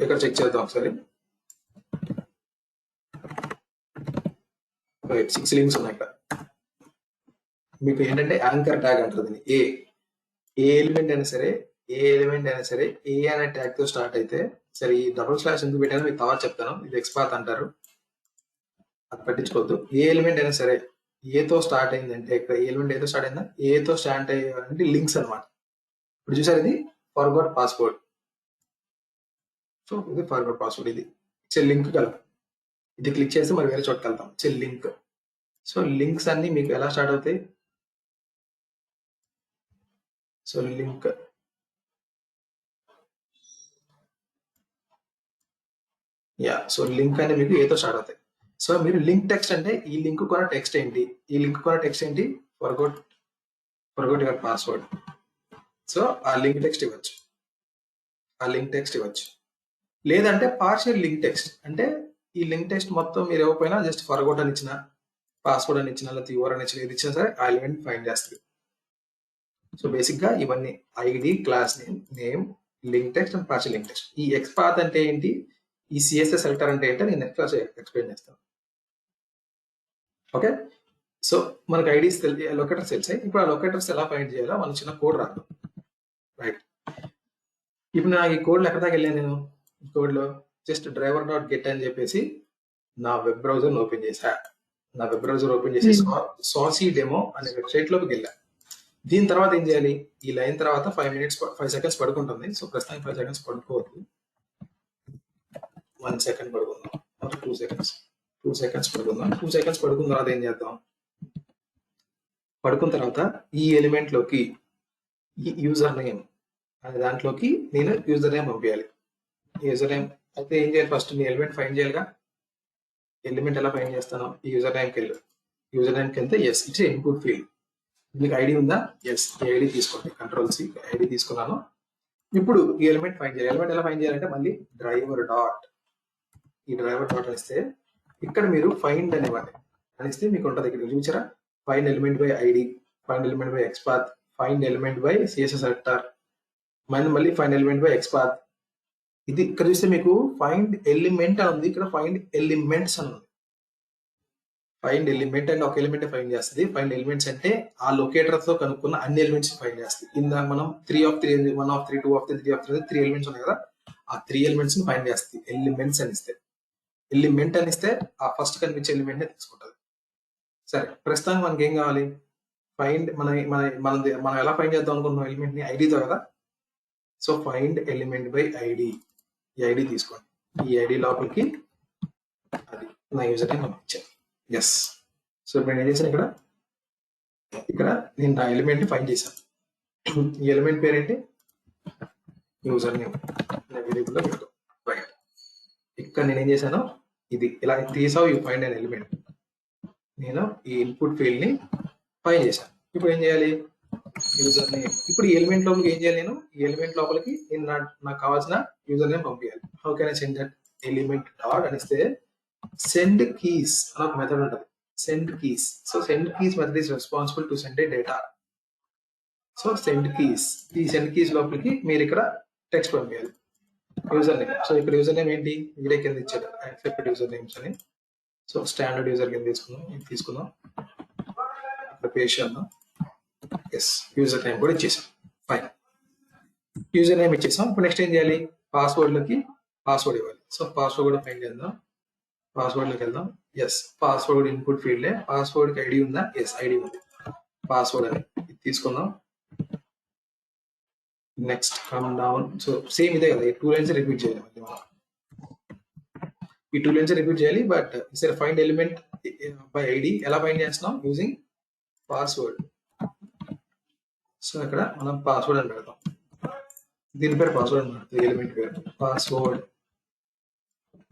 ఇక్కడ చెక్ చేద్దాం ఒకసారి. 6 లింక్స్ ఉన్నాయి ఇక్కడ. మీకు ఏంటంటే యాంకర్ ట్యాగ్ అంటారు దీన్ని. ఏ ఎలిమెంట్ అయినా సరే ఏ అనే ట్యాగ్ తో స్టార్ట్ అయితే, సరే ఈ డబుల్ స్లాష్ ఎందుకు పెట్టానో మీకు తర్వాత చెప్తాను. ఇది ఎక్స్పాత్ అంటారు, అది పట్టించుకోవద్దు. ఏ ఎలిమెంట్ అయినా సరే ఏతో స్టార్ట్ అయిందంటే, ఇక్కడ ఎలిమెంట్ ఏతో స్టార్ట్ అయిందా, ఏతో స్టార్ట్ అయ్యాయంటే లింక్స్ అనమాట. ఇప్పుడు చూసారు ఇది ఫర్గాట్ పాస్వర్డ్. సో ఇది ఫర్గాట్ పాస్వర్డ్. ఇది లింక్ కలప. ఇది క్లిక్ చేస్తే మరి వేరే చోటుకి వెళ్తాం. లింక్. సో లింక్స్ అన్ని మీకు ఎలా స్టార్ట్ అవుతాయి? సో లింక్ సో లింక్ అనేది మీకు ఏతో స్టార్ట్ అవుతాయి. సో మీరు లింక్ టెక్స్ట్ అంటే ఈ లింక్ కొన్న టెక్స్ట్ ఏంటి, ఫర్గోట్ యువర్ పాస్వర్డ్. సో ఆ లింక్ టెక్స్ట్ ఇవ్వచ్చు. లేదంటే పార్షియల్ లింక్ టెక్స్ట్ అంటే ఈ లింక్ టెక్స్ట్ మొత్తం మీరు ఇవ్వకపోయినా జస్ట్ ఫర్గోట్ అని ఇచ్చిన, పాస్వర్డ్ అని ఇచ్చిన, లేకపోతే యువర్ అని ఇచ్చిన, ఏది ఇచ్చినా సరే ఆ ఎలిమెంట్ ఫైండ్ చేస్తుంది. సో బేసిక్ గా ఇవన్నీ ID, class name, link text and partial link text. ఈ ఎక్స్పాత్ అంటే ఏంటి, ఈ సిఎస్ఎస్ సెలెక్టర్ అంటే ఏంటో నేను నెక్స్ట్ క్లాస్ ఎక్స్ప్లెయిన్ చేస్తాను. ఓకే. సో మనకు ఐడీస్ లొకేటర్స్ తెలిసాయి. ఇప్పుడు ఆ లొకేటర్స్ ఎలా ఫైండ్ చేయాలో మనం చిన్న కోడ్ రాద్దాం. రైట్. ఇప్పుడు నాకు ఈ కోడ్లో ఎక్కడ దాకా వెళ్ళాను నేను? కోడ్లో జస్ట్ driver.get అని చెప్పేసి నా వెబ్ బ్రౌజర్ ఓపెన్ చేసి సాసీ డెమో అనే వెబ్సైట్ లోకి వెళ్ళా. దీని తర్వాత ఏం చేయాలి? ఈ లైన్ తర్వాత 5 సెకండ్స్ పడుకుంటుంది. సో ప్రస్తుతానికి 5 సెకండ్స్ పడుకోవద్దు. 1 సెకండ్ పడుకుందాం, 2 సెకండ్స్ పడుకుందాం. 2 సెకండ్స్ పడుకున్న తర్వాత ఏం చేద్దాం? పడుకున్న తర్వాత ఈ ఎలిమెంట్ లోకి ఈ యూజర్ నేమ్ అనే దాంట్లోకి నేను యూజర్ నేమ్ పంపించాలి. యూజర్ నేమ్ అయితే ఏం చేయాలి? ఫస్ట్ నేను ఎలిమెంట్ ఫైండ్ చేయాలిగా. ఎలిమెంట్ ఎలా ఫైండ్ చేస్తాను? ఈ యూజర్ నేమ్కి వెళ్తే ఎస్, ఇట్స్ ఇన్పుట్ ఫీల్డ్. మీకు ఐడి ఉందా? ఎస్, ఈ ఐడి తీసుకోండి. Ctrl+C ఐడి తీసుకున్నాను. ఇప్పుడు ఈ ఎలిమెంట్ ఫైండ్ చేయాలి. ఎలిమెంట్ ఎలా ఫైండ్ చేయాలంటే మళ్ళీ డ్రైవర్ డాట్ అనిస్తే ఇక్కడ మీరు ఫైండ్ అనిస్తే మీకు ఉంటుంది. ఇక్కడ చూసారా? Find element by ID, find element by XPath, find element by CSS selector, మళ్ళీ ఫైండ్ ఎలిమెంట్ బై ఎక్స్పాత్. ఇది ఇక్కడ చూస్తే మీకు ఫైండ్ ఎలిమెంట్ అని ఉంది, ఇక్కడ ఫైండ్ ఎలిమెంట్స్ అని ఉంది. ఫైండ్ ఎలిమెంట్ అంటే ఒక ఎలిమెంట్ ఫైండ్ చేస్తుంది. ఫైండ్ ఎలిమెంట్స్ అంటే ఆ లొకేటర్ తో కనుక్కున్న అన్ని ఎలిమెంట్స్ ఫైండ్ చేస్తుంది. ఇందాక మనం 3 of 3, 1 of 3, 2 of 3, 3 of 3 3 elements ఉన్నాయి కదా, ఆ 3 ఎలిమెంట్స్ ని ఫైండ్ చేస్తుంది. ఎలిమెంట్స్ అనిస్తే ఆ ఫస్ట్ కనిపించే ఎలిమెంట్ నే తీసుకుంటుంది. సరే, ప్రస్తుతానికి మనకి ఏం కావాలి? ఫైండ్ మనం ఎలా ఫైండ్ చేద్దాం అనుకుంటున్నాం? ఎలిమెంట్ ని ఐడితో కదా. So find element by ID. ఈ ఐడి తీసుకోండి. ఈ ఐడి లోపలికి అది నా యూజర్ నేమ్ పంపించాను. ఎస్. సో ఇప్పుడు నేను ఏం చేశాను? ఇక్కడ నేను నా ఎలిమెంట్ ని ఫైండ్ చేశాను. ఈ ఎలిమెంట్ పేరేంటి? User name. వేరియబుల్ లో పెట్టు. రైట్. ఇక్కడ నేను ఏం చేశాను? ఇది ఇలా తీసావు, యూ ఫైండ్ అన్ ఎలిమెంట్. నేను ఈ ఇన్పుట్ ఫీల్డ్ ని ఫైండ్ చేశాను. ఇప్పుడు ఏం చేయాలి? User name. ఇప్పుడు ఈ ఎలిమెంట్ లోపలికి ఏం చేయాలి? నేను ఈ ఎలిమెంట్ లోపలికి నాకు కావాల్సిన యూజర్ నేమ్ పంపించాలి. How can I send that element dot అనిస్తే సెండ్ కీస్ అని ఒక మెథడ్ ఉంటుంది. Send keys. So send keys method is responsible to send a data. So send keys, ఈ సెండ్ కీస్ లోపలికి మీరు ఇక్కడ టెక్స్ట్ పంపించాలి. Username. సో ఇక్కడ యూజర్ నేమ్ ఏంటి? ఇక్కడే కింద ఇచ్చాడు యాక్సెప్టెడ్ యూజర్ నేమ్స్ అని. సో స్టాండర్డ్ యూజర్ కింద తీసుకుందాం. ఇక్కడ పేస్ట్ చేద్దాం. ఎస్, యూజర్ నేమ్ కూడా ఇచ్చేసాం. ఫైన్, యూజర్ నేమ్ ఇచ్చేసాం. ఇప్పుడు నెక్స్ట్ ఏం చేయాలి? పాస్వర్డ్ లోకి పాస్వర్డ్ ఇవ్వాలి. సో పాస్వర్డ్ కూడా ఫైండ్ చేద్దాం. పాస్వర్డ్ లోకి వెళ్దాం. Yes, password input field. Password కి ఐడి ఉందా? ఎస్, ఐడి ఉంది. పాస్వర్డ్ అని తీసుకుందాం. Next come down. So same ఇదే కదా, ఈ 2 లైన్స్ రిపీట్ చేయాలి. మళ్ళీ మనం ఈ 2 లైన్స్ రిపీట్ చేయాలి. బట్ సరే, ఫైండ్ ఎలిమెంట్ బై ఐడి ఎలా ఫైండ్ చేస్తున్నాం? Using password. సో ఇక్కడ మనం పాస్వర్డ్ అని పెడతాం. దీని పేరు పాస్వర్డ్ అనమాట, ఎలిమెంట్ పేరు పాస్వర్డ్,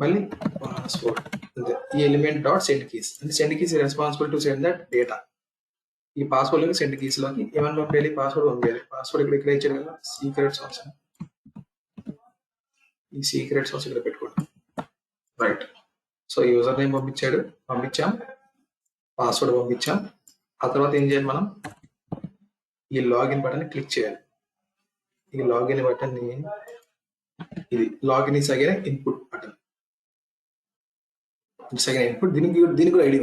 మళ్ళీ పాస్వర్డ్ అంతే. ఈ ఎలిమెంట్ డాట్ సెండ్ కీస్ అంటే send keys responsible to send that data. ఈ పాస్వర్డ్ లోకి సెండ్ కీస్ లోకి ఏమైనా పంపేయాలి, పాస్వర్డ్ పంపేయాలి. పాస్వర్డ్ ఇక్కడ ఇచ్చాడు కదా, సీక్రెట్స్ అవసరం, ఈ సీక్రెట్స్ అవసరం ఇక్కడ పెట్టుకోండి. రైట్. సో యూజర్ నేమ్ పంపించాం, పాస్వర్డ్ పంపించాం. ఆ తర్వాత ఏం చేయాలి, మనం ఈ లాగిన్ బటన్ క్లిక్ చేయాలి. ఈ లాగిన్ బటన్ ని, ఇది login is again input button, input. దీనికి కూడా ఐడి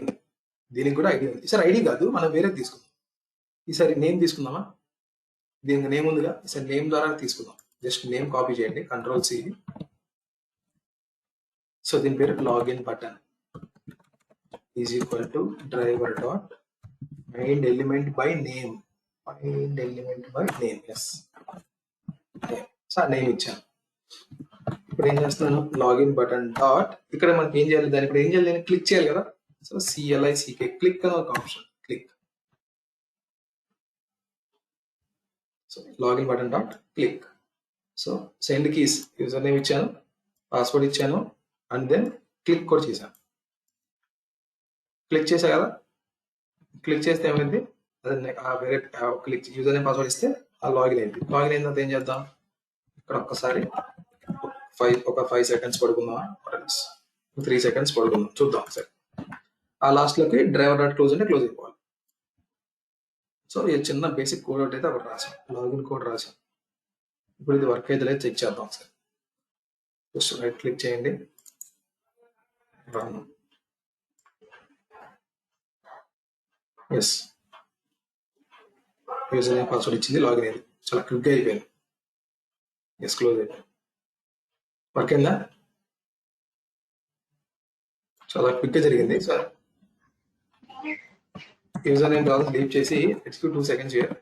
ఉంది, ఈసారి ఐడి కాదు, మనం వేరే తీసుకుందాం. ఈసారి నేమ్ తీసుకుందామా, దీనికి నేమ్ ఉందిగా, ఈసారి నేమ్ ద్వారా తీసుకుందాం. జస్ట్ నేమ్ కాపీ చేయండి, Ctrl+C. సో దీని పేరు login button is equal to driver dot find element by name, yes. So name ఇచ్చాను. ఇప్పుడు ఏం చేస్తున్నాను, లాగిన్ బటన్ డాట్, ఇక్కడ మనకి ఏం చేయాలి, దాని ఇప్పుడు ఏం చేయాలి, క్లిక్ చేయాలి కదా. సో CLICK, క్లిక్ అని ఒక option, click. So login button dot click. So send keys, user name ఇచ్చాను, పాస్వర్డ్ ఇచ్చాను, అండ్ దెన్ క్లిక్ కూడా చేశాను. క్లిక్ చేశా కదా, క్లిక్ చేస్తే ఏమైంది, అదే వేరే క్లిక్ యూజర్ నేమ్ పాస్వర్డ్ ఇస్తే ఆ లాగిన్ అయింది. లాగిన్ అయిన తర్వాత ఏం చేద్దాం, ఇక్కడ ఒక్కసారి ఒక 5 సెకండ్స్ పడుకుందాం, 3 సెకండ్స్ పడుకుందాం, చూద్దాం ఒకసారి. ఆ లాస్ట్ లోకి డ్రైవర్ డాట్ క్లోజ్ అంటే క్లోజ్ అయిపోవాలి. సో ఈ చిన్న బేసిక్ కోడ్ ఒకటి అయితే ఒకటి రాసాం, లాగిన్ కోడ్ రాసాం. ఇప్పుడు ఇది వర్క్ అయితే లేదు, చెక్ చేద్దాం ఒకసారి. జస్ట్ రైట్ క్లిక్ చేయండి, run. Yes, user name password ఇచ్చింది, లాగిన్ అయింది, చాలా క్విక్గా అయిపోయింది. ఎస్, క్లోజ్ అయిపోయింది. వర్క్ అయిందా, చాలా క్విక్గా జరిగింది. Sir user name process leave చేసి ఎక్స్క్యూట్ 2 సెకండ్స్ ఇయర్.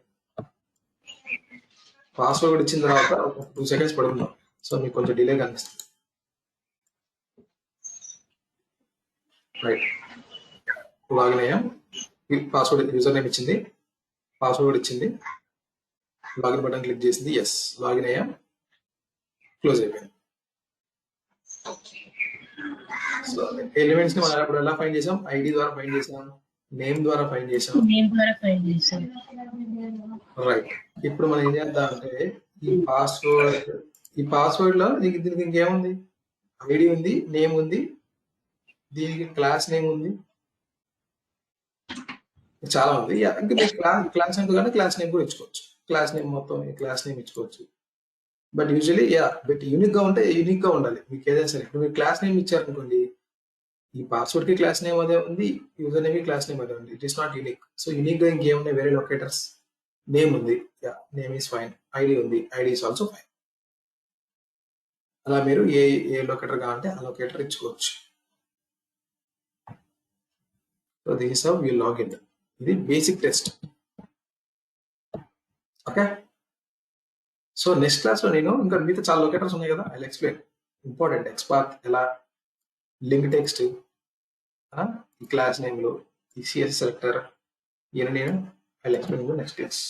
పాస్వర్డ్ ఇచ్చిన తర్వాత ఒక 2 సెకండ్స్ పడుకుందాం. సో మీకు కొంచెం డిలే కనిపిస్తుంది. రైట్, లాగిన్ అయ్యాం, పాస్వర్డ్ యూజర్ నేమ్ ఇచ్చింది, పాస్వర్డ్ ఇచ్చింది, లాగిన్ బటన్ క్లిక్ చేసింది, ఎస్ లాగిన్ అయ్యాం, క్లోజ్ అయిపోయింది. సో ఎలిమెంట్స్ ని మనం ఇప్పుడు ఎలా ఫైండ్ చేసాం, ఐడి ద్వారా ఫైండ్ చేసాం, నేమ్ ద్వారా ఫైండ్ చేసాం. రైట్, ఇప్పుడు మనం ఏం చేద్దాం అంటే ఈ పాస్వర్డ్ లో దీనికి ఇంకేముంది, ఐడి ఉంది, నేమ్ ఉంది, దీనికి క్లాస్ నేమ్ ఉంది, చాలా ఉంది. ఇంకా మీకు క్లాస్ నేమ్ కానీ క్లాస్ నేమ్ కూడా ఇచ్చుకోవచ్చు, క్లాస్ నేమ్ మొత్తం క్లాస్ నేమ్ ఇచ్చుకోవచ్చు. బట్ యూజువలీ యూనిక్ గా ఉంటే యూనిక్ గా ఉండాలి మీకు ఏదైనా సరే. ఇప్పుడు మీరు క్లాస్ నేమ్ ఇచ్చారనుకోండి, ఈ పాస్వర్డ్ కి క్లాస్ నేమ్ అదే ఉంది, యూజర్ నేమ్ కి క్లాస్ నేమ్ అదే ఉంది, it is not unique. So unique గా ఇంకేమున్నాయి, వేరే లొకేటర్స్, నేమ్ ఉంది, నేమ్ ఈస్ ఫైన్, ఐడి ఉంది, ఐడి ఈస్ ఆల్సో ఫైన్. అలా మీరు ఏ లొకేటర్ కావాలంటే ఆ లొకేటర్ ఇచ్చుకోవచ్చు. So this is how you login. ఇది basic test. Okay, so next class లో నేను ఇంకా మిగతా చాలా లొకేటర్స్ ఉన్నాయి కదా, I will explain. Important XPath ఎలా, లింక్ టెక్స్ట్, ఈ క్లాస్ నేమ్లు, ఈ CSS సెలెక్టర్, ఇవన్నీ నేను I will explain in the next class.